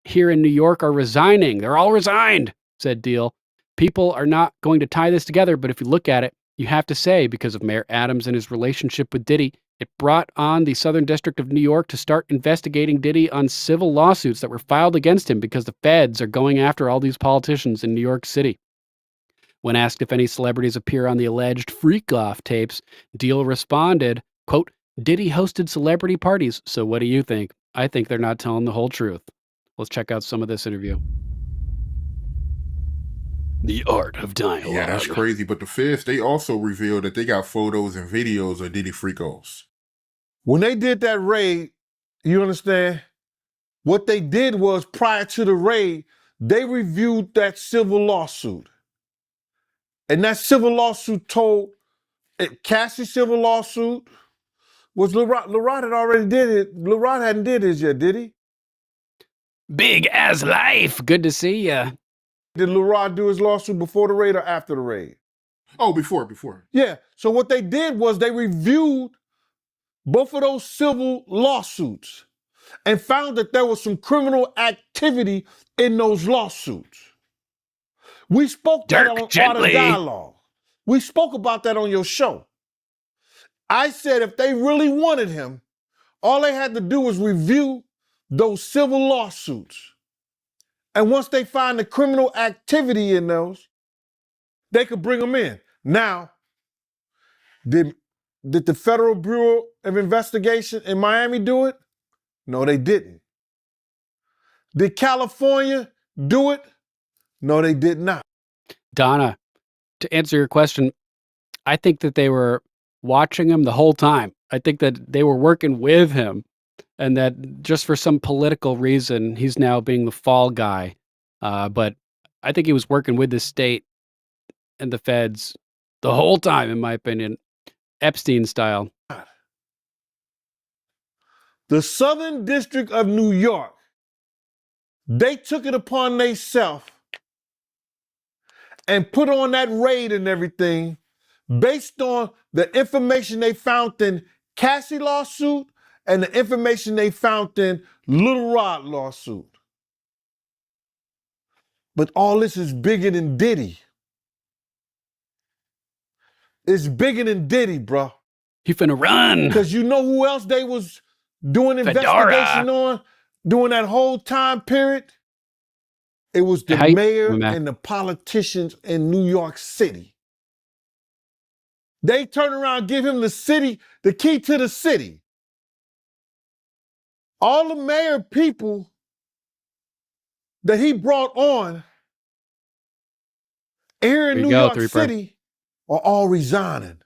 here in New York are resigning. They're all resigned, said Deal. People are not going to tie this together, but if you look at it, you have to say, because of Mayor Adams and his relationship with Diddy, it brought on the Southern District of New York to start investigating Diddy on civil lawsuits that were filed against him because the feds are going after all these politicians in New York City. When asked if any celebrities appear on the alleged freak-off tapes, Deal responded, quote, Diddy hosted celebrity parties, so what do you think? I think they're not telling the whole truth. Let's check out some of this interview. The Art of Dialogue. Yeah, that's crazy. But the feds, they also revealed that they got photos and videos of Diddy freak-offs. When they did that raid, you understand, what they did was prior to the raid, they reviewed that civil lawsuit. And that civil lawsuit told, Cassie's civil lawsuit was LaRod had already did it. LaRod hadn't did his yet, did he? Big as life. Good to see ya. Did LaRod do his lawsuit before the raid or after the raid? Oh, before. Yeah. So what they did was they reviewed both of those civil lawsuits and found that there was some criminal activity in those lawsuits. We spoke that on Art of Dialogue. We spoke about that on your show. I said if they really wanted him, all they had to do was review those civil lawsuits. And once they find the criminal activity in those, they could bring him in. Now, did the Federal Bureau of Investigation in Miami do it? No, they didn't. Did California do it? No, they did not. Donna, to answer your question, I think that they were watching him the whole time. I think that they were working with him, and that just for some political reason, he's now being the fall guy. But I think he was working with the state and the feds the whole time, in my opinion, Epstein style. The Southern District of New York, they took it upon themselves and put on that raid and everything based on the information they found in Cassie lawsuit and the information they found in Little Rod lawsuit. But all this is bigger than Diddy. It's bigger than Diddy, bro. He finna run. Because you know who else they was doing investigation on during that whole time period? It was the mayor and the politicians in New York City. They turn around and give him the key to the city. All the mayor people that he brought on here in New York City are all resigning.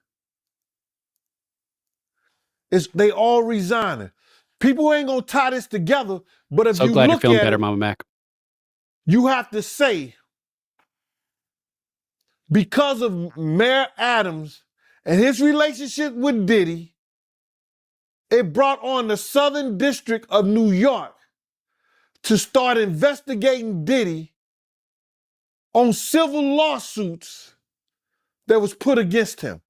They all resigning. People ain't gonna tie this together, but if you glad look you're feeling at better, it, Mama Mac. you have to say, because of Mayor Adams and his relationship with Diddy, it brought on the Southern District of New York to start investigating Diddy on civil lawsuits that was put against him.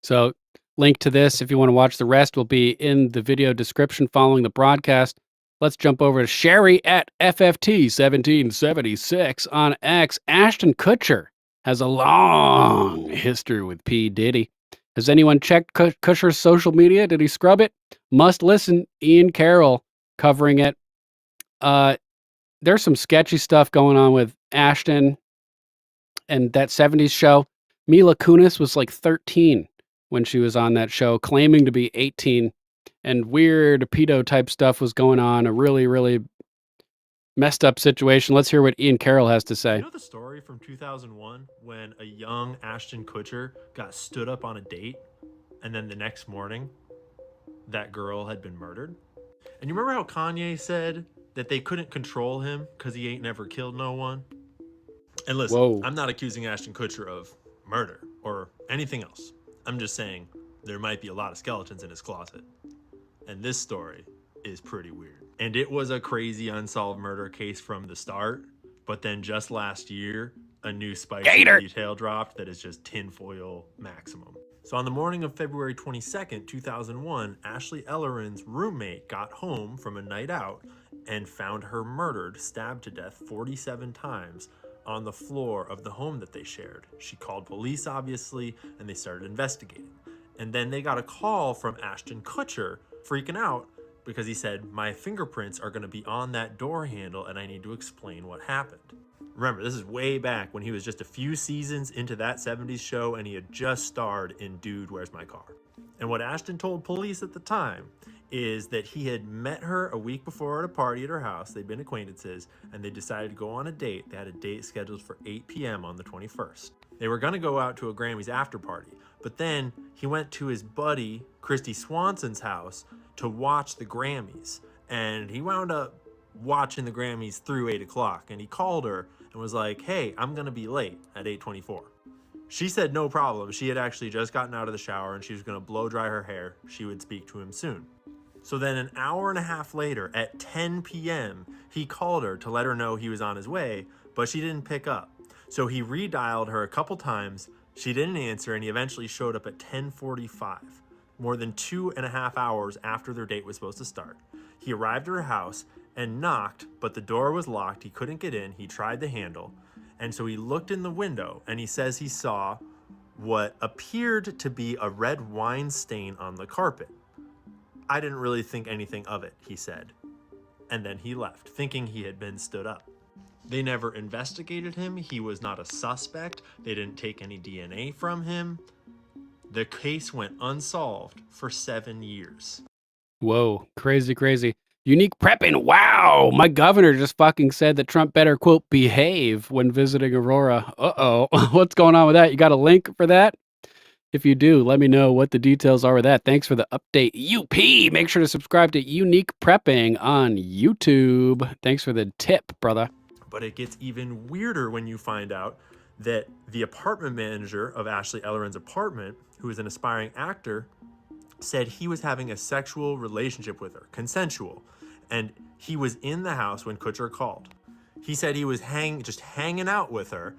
So, link to this, if you want to watch the rest, will be in the video description following the broadcast. Let's jump over to Sherry at FFT1776 on X. Ashton Kutcher has a long history with P. Diddy. Has anyone checked Kutcher's social media? Did he scrub it? Must listen. Ian Carroll covering it. There's some sketchy stuff going on with Ashton and that 70s show. Mila Kunis was like 13 when she was on that show, claiming to be 18. And weird pedo type stuff was going on. A really, really messed up situation. Let's hear what Ian Carroll has to say. You know the story from 2001 when a young Ashton Kutcher got stood up on a date and then the next morning that girl had been murdered? And you remember how Kanye said that they couldn't control him because he ain't never killed no one? And listen, I'm not accusing Ashton Kutcher of murder or anything else. I'm just saying there might be a lot of skeletons in his closet. And this story is pretty weird. And it was a crazy unsolved murder case from the start. But then just last year, a new spicy detail dropped that is just tinfoil maximum. So on the morning of February 22nd, 2001, Ashley Ellerin's roommate got home from a night out and found her murdered, stabbed to death 47 times on the floor of the home that they shared. She called police, obviously, and they started investigating. And then they got a call from Ashton Kutcher freaking out because he said, my fingerprints are gonna be on that door handle and I need to explain what happened. Remember, this is way back when he was just a few seasons into that 70s show and he had just starred in Dude, Where's My Car? And what Ashton told police at the time is that he had met her a week before at a party at her house. They'd been acquaintances and they decided to go on a date. They had a date scheduled for 8 p.m. on the 21st. They were gonna go out to a Grammys after party, But then he went to his buddy, Christy Swanson's house to watch the Grammys. And he wound up watching the Grammys through 8 o'clock. And he called her and was like, hey, I'm going to be late at 8:24. She said no problem. She had actually just gotten out of the shower and she was going to blow dry her hair. She would speak to him soon. So then an hour and a half later at 10 p.m., he called her to let her know he was on his way, but she didn't pick up. So he redialed her a couple times. She didn't answer, and he eventually showed up at 10:45, more than 2.5 hours after their date was supposed to start. He arrived at her house and knocked, but the door was locked. He couldn't get in. He tried the handle. And so he looked in the window, and he says he saw what appeared to be a red wine stain on the carpet. I didn't really think anything of it, he said. And then he left, thinking he had been stood up. They never investigated him. He was not a suspect. They didn't take any DNA from him. The case went unsolved for 7 years. Whoa, crazy, crazy. Unique prepping. Wow. My governor just fucking said that Trump better, quote, behave when visiting Aurora. Uh-oh. What's going on with that? You got a link for that? If you do, let me know what the details are with that. Thanks for the update, UP. Make sure to subscribe to Unique Prepping on YouTube. Thanks for the tip, brother. But it gets even weirder when you find out that the apartment manager of Ashley Ellerin's apartment, who is an aspiring actor, said he was having a sexual relationship with her, consensual. And he was in the house when Kutcher called. He said he was just hanging out with her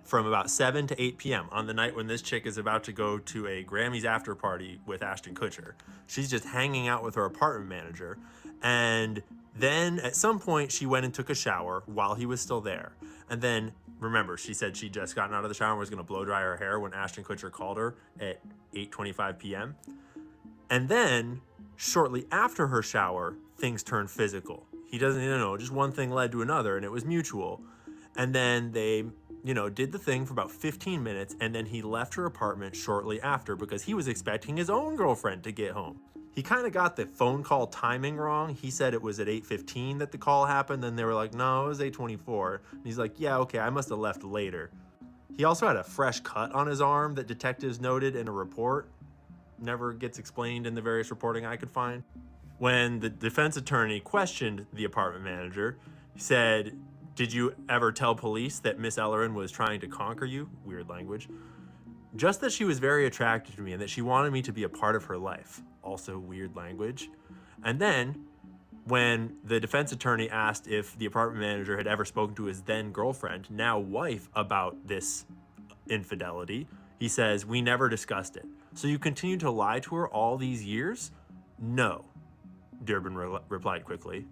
from about 7 to 8 p.m. on the night when this chick is about to go to a Grammys after party with Ashton Kutcher. She's just hanging out with her apartment manager. And then at some point she went and took a shower while he was still there. And then, remember, she said she'd just gotten out of the shower and was gonna blow dry her hair when Ashton Kutcher called her at 8:25 p.m. And then, shortly after her shower, things turned physical. He doesn't, just one thing led to another, and it was mutual. And then they, did the thing for about 15 minutes, and then he left her apartment shortly after because he was expecting his own girlfriend to get home. He kind of got the phone call timing wrong. He said it was at 8:15 that the call happened, then they were like, no, it was 8:24. And he's like, yeah, okay, I must have left later. He also had a fresh cut on his arm that detectives noted in a report. Never gets explained in the various reporting I could find. When the defense attorney questioned the apartment manager, he said, did you ever tell police that Miss Ellerin was trying to conquer you? Weird language. Just that she was very attracted to me and that she wanted me to be a part of her life. Also weird language. And then when the defense attorney asked if the apartment manager had ever spoken to his then girlfriend, now wife, about this infidelity, he says, we never discussed it. So you continued to lie to her all these years? No, Durbin replied quickly.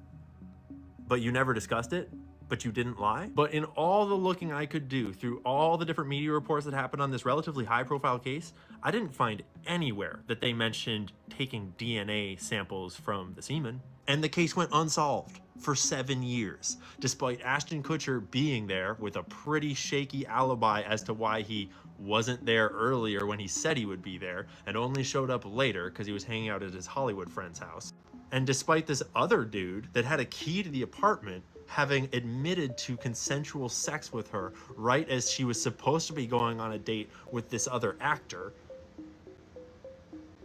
But you never discussed it? But you didn't lie? But in all the looking I could do through all the different media reports that happened on this relatively high profile case, I didn't find anywhere that they mentioned taking DNA samples from the semen. And the case went unsolved for 7 years, despite Ashton Kutcher being there with a pretty shaky alibi as to why he wasn't there earlier when he said he would be there and only showed up later because he was hanging out at his Hollywood friend's house. And despite this other dude that had a key to the apartment having admitted to consensual sex with her right as she was supposed to be going on a date with this other actor.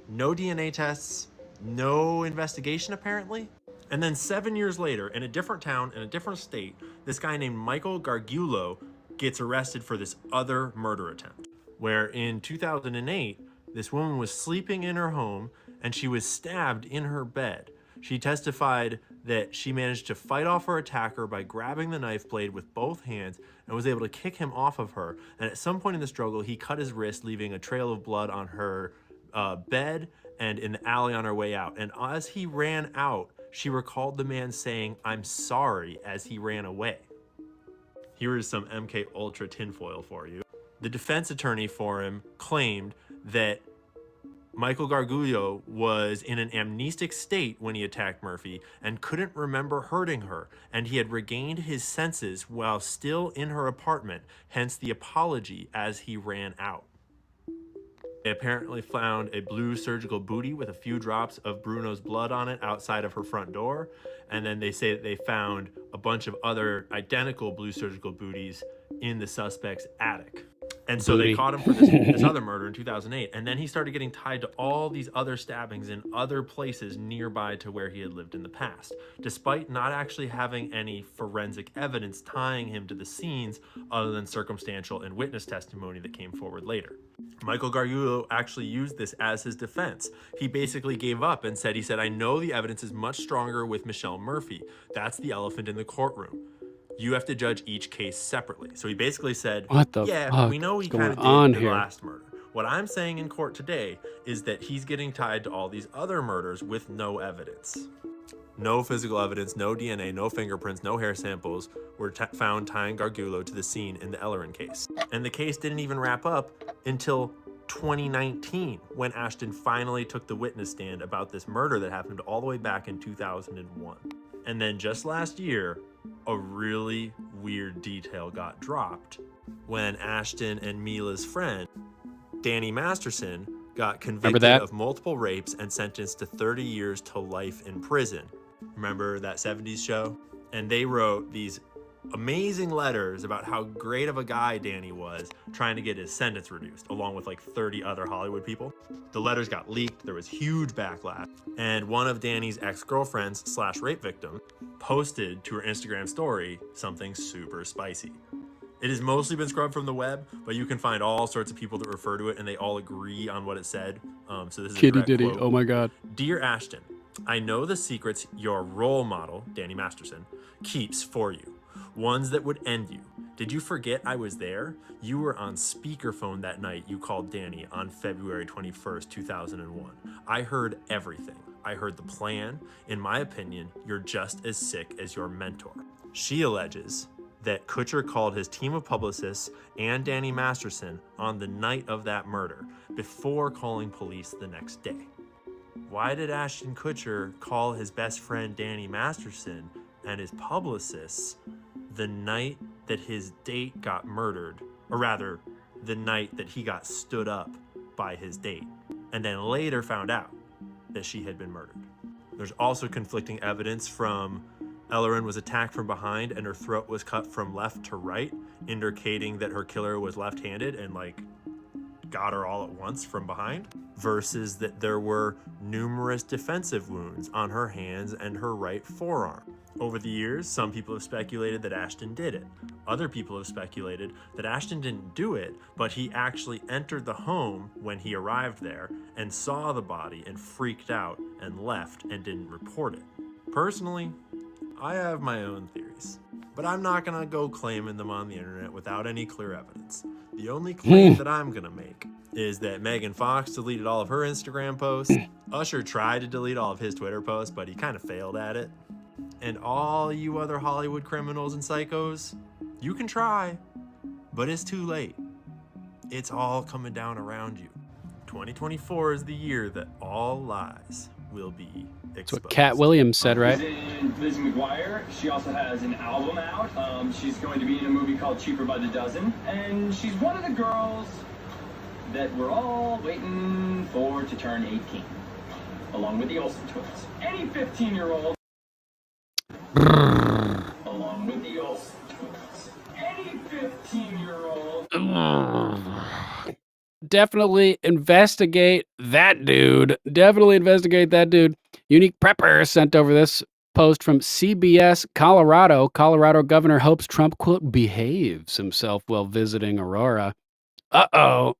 No DNA tests, no investigation apparently. And then 7 years later, in a different town, in a different state, this guy named Michael Gargiulo gets arrested for this other murder attempt, where in 2008, this woman was sleeping in her home and she was stabbed in her bed. She testified that she managed to fight off her attacker by grabbing the knife blade with both hands and was able to kick him off of her. And at some point in the struggle, he cut his wrist, leaving a trail of blood on her bed and in the alley on her way out. And as he ran out, she recalled the man saying, "I'm sorry," as he ran away. Here is some MK Ultra tinfoil for you. The defense attorney for him claimed that Michael Gargiulo was in an amnestic state when he attacked Murphy and couldn't remember hurting her, and he had regained his senses while still in her apartment, hence the apology as he ran out. They apparently found a blue surgical booty with a few drops of Bruno's blood on it outside of her front door, and then they say that they found a bunch of other identical blue surgical booties in the suspect's attic. And so Booty. they caught him for this other murder in 2008. And then he started getting tied to all these other stabbings in other places nearby to where he had lived in the past, despite not actually having any forensic evidence tying him to the scenes other than circumstantial and witness testimony that came forward later. Michael Gargiulo actually used this as his defense. He basically gave up and said, I know the evidence is much stronger with Michelle Murphy. That's the elephant in the courtroom. You have to judge each case separately. So he basically said, What the yeah, fuck we know is he going kind of on did the here? last murder. What I'm saying in court today is that he's getting tied to all these other murders with no evidence. No physical evidence, no DNA, no fingerprints, no hair samples were found tying Gargiulo to the scene in the Ellerin case. And the case didn't even wrap up until 2019, when Ashton finally took the witness stand about this murder that happened all the way back in 2001. And then just last year, a really weird detail got dropped when Ashton and Mila's friend, Danny Masterson, got convicted of multiple rapes and sentenced to 30 years to life in prison. Remember that 70s show? And they wrote these amazing letters about how great of a guy Danny was, trying to get his sentence reduced, along with like 30 other Hollywood people. The letters got leaked, there was huge backlash, and one of Danny's ex-girlfriends / rape victim posted to her Instagram story something super spicy. It has mostly been scrubbed from the web, but you can find all sorts of people that refer to it and they all agree on what it said. So this is Kitty a direct Diddy. quote. Oh my God. Dear Ashton, I know the secrets your role model, Danny Masterson, keeps for you. Ones that would end you. Did you forget I was there? You were on speakerphone that night you called Danny on February 21st, 2001. I heard everything. I heard the plan. In my opinion, you're just as sick as your mentor. She alleges that Kutcher called his team of publicists and Danny Masterson on the night of that murder before calling police the next day. Why did Ashton Kutcher call his best friend Danny Masterson and his publicists the night that his date got murdered, or rather, the night that he got stood up by his date, and then later found out that she had been murdered? There's also conflicting evidence from Ellerin was attacked from behind and her throat was cut from left to right, indicating that her killer was left-handed and got her all at once from behind, versus that there were numerous defensive wounds on her hands and her right forearm. Over the years, some people have speculated that Ashton did it. Other people have speculated that Ashton didn't do it, but he actually entered the home when he arrived there and saw the body and freaked out and left and didn't report it. Personally, I have my own theories, but I'm not gonna go claiming them on the internet without any clear evidence. The only claim that I'm gonna make is that Megan Fox deleted all of her Instagram posts. Usher tried to delete all of his Twitter posts, but he kind of failed at it. And all you other Hollywood criminals and psychos, you can try, but it's too late. It's all coming down around you. 2024 is the year that all lies will be exposed. That's what Cat Williams said, right? Lizzie McGuire. She also has an album out. She's going to be in a movie called Cheaper by the Dozen. And she's one of the girls that we're all waiting for to turn 18, along with the Olsen twins. Any 15-year-old. Along with the Olsen twins. Any 15-year-old. Definitely investigate that dude. Definitely investigate that dude. Unique Prepper sent over this post from CBS Colorado. Colorado governor hopes Trump, quote, behaves himself while visiting Aurora. Uh-oh.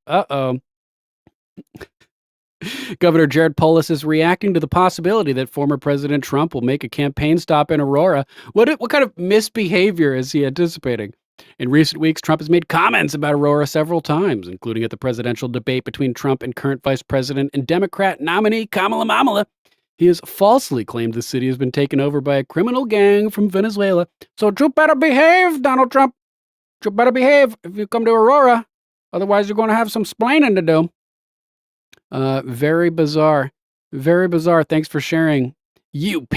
Governor Jared Polis is reacting to the possibility that former President Trump will make a campaign stop in Aurora. What kind of misbehavior is he anticipating? In recent weeks, Trump has made comments about Aurora several times, including at the presidential debate between Trump and current Vice President and Democrat nominee Kamala. He has falsely claimed the city has been taken over by a criminal gang from Venezuela. So you better behave, Donald Trump. You better behave if you come to Aurora. Otherwise, you're going to have some splaining to do. Very bizarre. Very bizarre. Thanks for sharing, UP.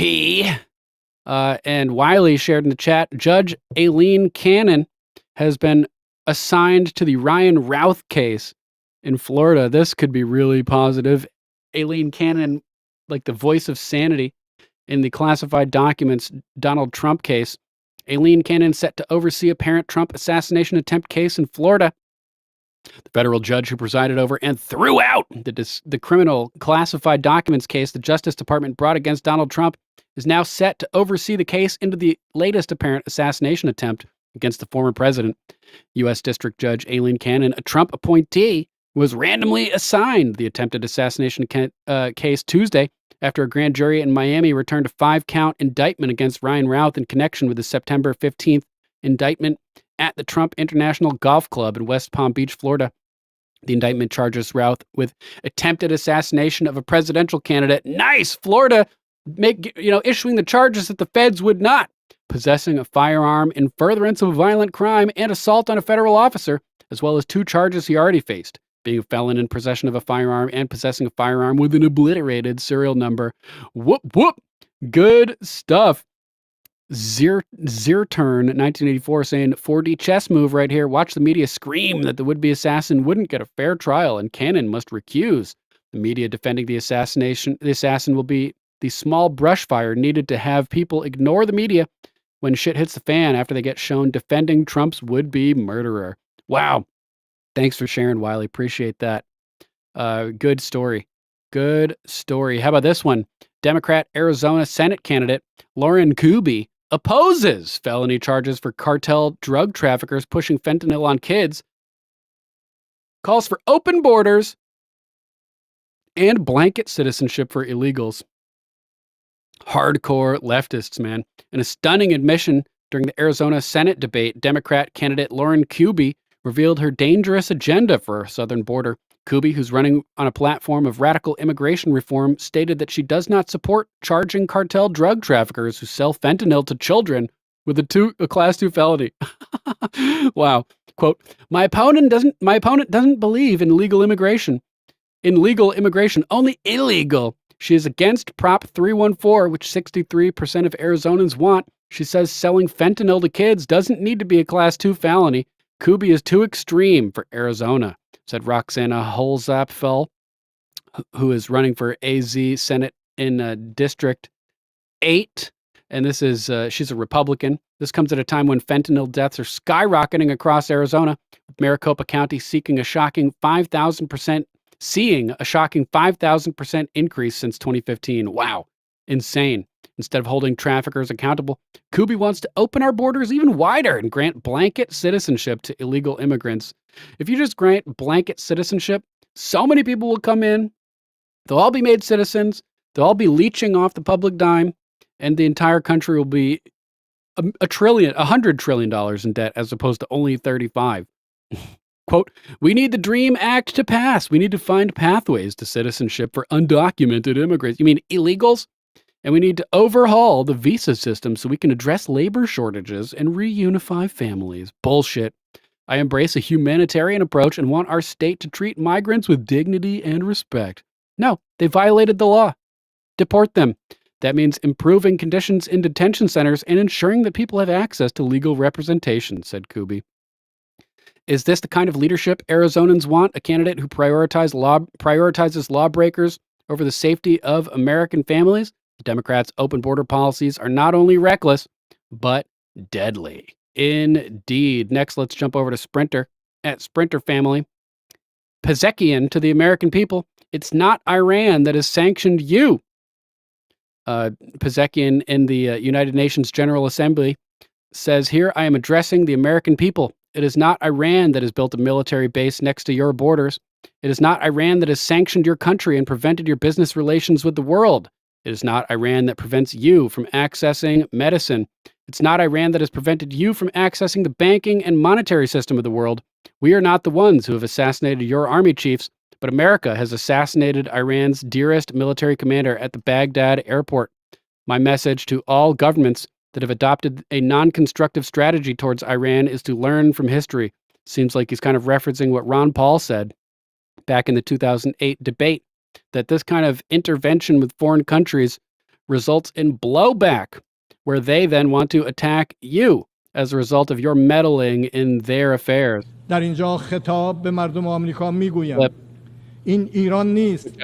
And Wiley shared in the chat, Judge Aileen Cannon has been assigned to the Ryan Routh case in Florida. This could be really positive. Aileen Cannon, like the voice of sanity in the classified documents Donald Trump case. Aileen Cannon set to oversee apparent Trump assassination attempt case in Florida. The federal judge who presided over and threw out the criminal classified documents case the Justice Department brought against Donald Trump is now set to oversee the case into the latest apparent assassination attempt against the former president. U.S. District Judge Aileen Cannon, a Trump appointee, was randomly assigned the attempted assassination case Tuesday after a grand jury in Miami returned a 5-count indictment against Ryan Routh in connection with the September 15th indictment at the Trump International Golf Club in West Palm Beach, Florida. The indictment charges Routh with attempted assassination of a presidential candidate. Nice! Florida issuing the charges that the feds would not. Possessing a firearm in furtherance of a violent crime and assault on a federal officer, as well as 2 charges he already faced, being a felon in possession of a firearm and possessing a firearm with an obliterated serial number. Whoop, whoop. Good stuff. Zirturn 1984 saying 4D chess move right here. Watch the media scream that the would-be assassin wouldn't get a fair trial and Cannon must recuse. The media defending the assassin will be the small brush fire needed to have people ignore the media when shit hits the fan after they get shown defending Trump's would-be murderer. Wow. Thanks for sharing, Wiley. Appreciate that. Good story. Good story. How about this one? Democrat Arizona Senate candidate Lauren Kuby opposes felony charges for cartel drug traffickers pushing fentanyl on kids, calls for open borders, and blanket citizenship for illegals. Hardcore leftists, man. In a stunning admission during the Arizona Senate debate, Democrat candidate Lauren Kuby revealed her dangerous agenda for our southern border. Kuby, who's running on a platform of radical immigration reform, stated that she does not support charging cartel drug traffickers who sell fentanyl to children with a Class 2 felony. Wow. Quote, my opponent doesn't believe in legal immigration. Only illegal. She is against Prop 314, which 63% of Arizonans want. She says selling fentanyl to kids doesn't need to be a Class 2 felony. Kuby is too extreme for Arizona, said Roxana Holzapfel, who is running for AZ Senate in District 8. And this is, she's a Republican. This comes at a time when fentanyl deaths are skyrocketing across Arizona, with Maricopa County seeing a shocking 5,000% increase since 2015. Wow. Insane. Instead of holding traffickers accountable, Kuby wants to open our borders even wider and grant blanket citizenship to illegal immigrants. If you just grant blanket citizenship, so many people will come in. They'll all be made citizens. They'll all be leeching off the public dime, and the entire country will be $100 trillion in debt as opposed to only 35. Quote, we need the DREAM Act to pass. We need to find pathways to citizenship for undocumented immigrants. You mean illegals? And we need to overhaul the visa system so we can address labor shortages and reunify families. Bullshit. I embrace a humanitarian approach and want our state to treat migrants with dignity and respect. No, they violated the law. Deport them. That means improving conditions in detention centers and ensuring that people have access to legal representation, said Kuby. Is this the kind of leadership Arizonans want? A candidate who prioritizes lawbreakers over the safety of American families? The Democrats' open border policies are not only reckless, but deadly. Indeed. Next, let's jump over to Sprinter. At Sprinter Family. Pezekian to the American people. It's not Iran that has sanctioned you. Pezekian in the United Nations General Assembly says, here I am addressing the American people. It is not Iran that has built a military base next to your borders. It is not Iran that has sanctioned your country and prevented your business relations with the world. It is not Iran that prevents you from accessing medicine. It's not Iran that has prevented you from accessing the banking and monetary system of the world. We are not the ones who have assassinated your army chiefs, but America has assassinated Iran's dearest military commander at the Baghdad airport. My message to all governments that have adopted a non-constructive strategy towards Iran is to learn from history. Seems like he's kind of referencing what Ron Paul said back in the 2008 debate, that this kind of intervention with foreign countries results in blowback, where they then want to attack you as a result of your meddling in their affairs. در اینجا خطاب به مردم آمریکا میگویم این ایران نیست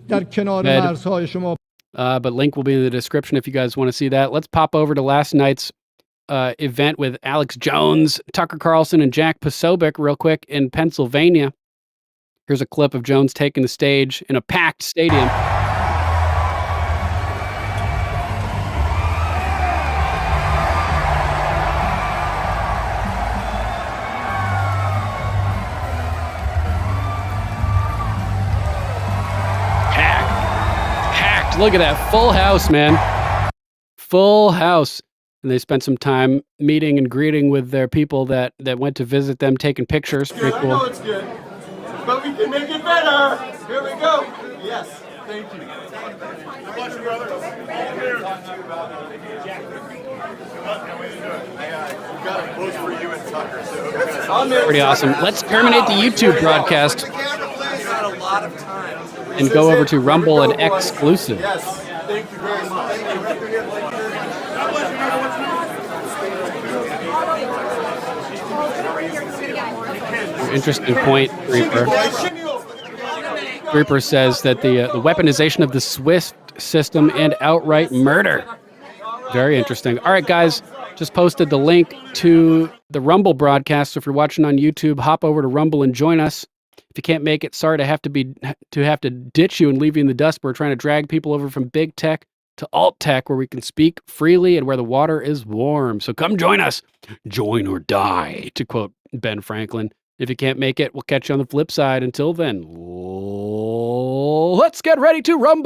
در کنار مرزهای شما. But link will be in the description if you guys want to see that. Let's pop over to last night's event with Alex Jones, Tucker Carlson, and Jack Posobiec real quick in Pennsylvania. Here's a clip of Jones taking the stage in a packed stadium. Packed. Look at that. Full house, man. Full house. And they spent some time meeting and greeting with their people that went to visit them, taking pictures. Pretty cool. I know it's good, but we can make it better. Here we go. Yes, thank you. God bless you, brother. We got a post for you and Tucker. So pretty awesome. Let's terminate the YouTube broadcast and go over to Rumble and Exclusive. Yes, thank you very much. Interesting point, Reaper. Reaper says that the weaponization of the SWIFT system and outright murder. Very interesting. All right, guys, just posted the link to the Rumble broadcast. So if you're watching on YouTube, hop over to Rumble and join us. If you can't make it, sorry to have to ditch you and leave you in the dust. But we're trying to drag people over from big tech to alt tech, where we can speak freely and where the water is warm. So come join us. Join or die, to quote Ben Franklin. If you can't make it, we'll catch you on the flip side. Until then, let's get ready to rumble.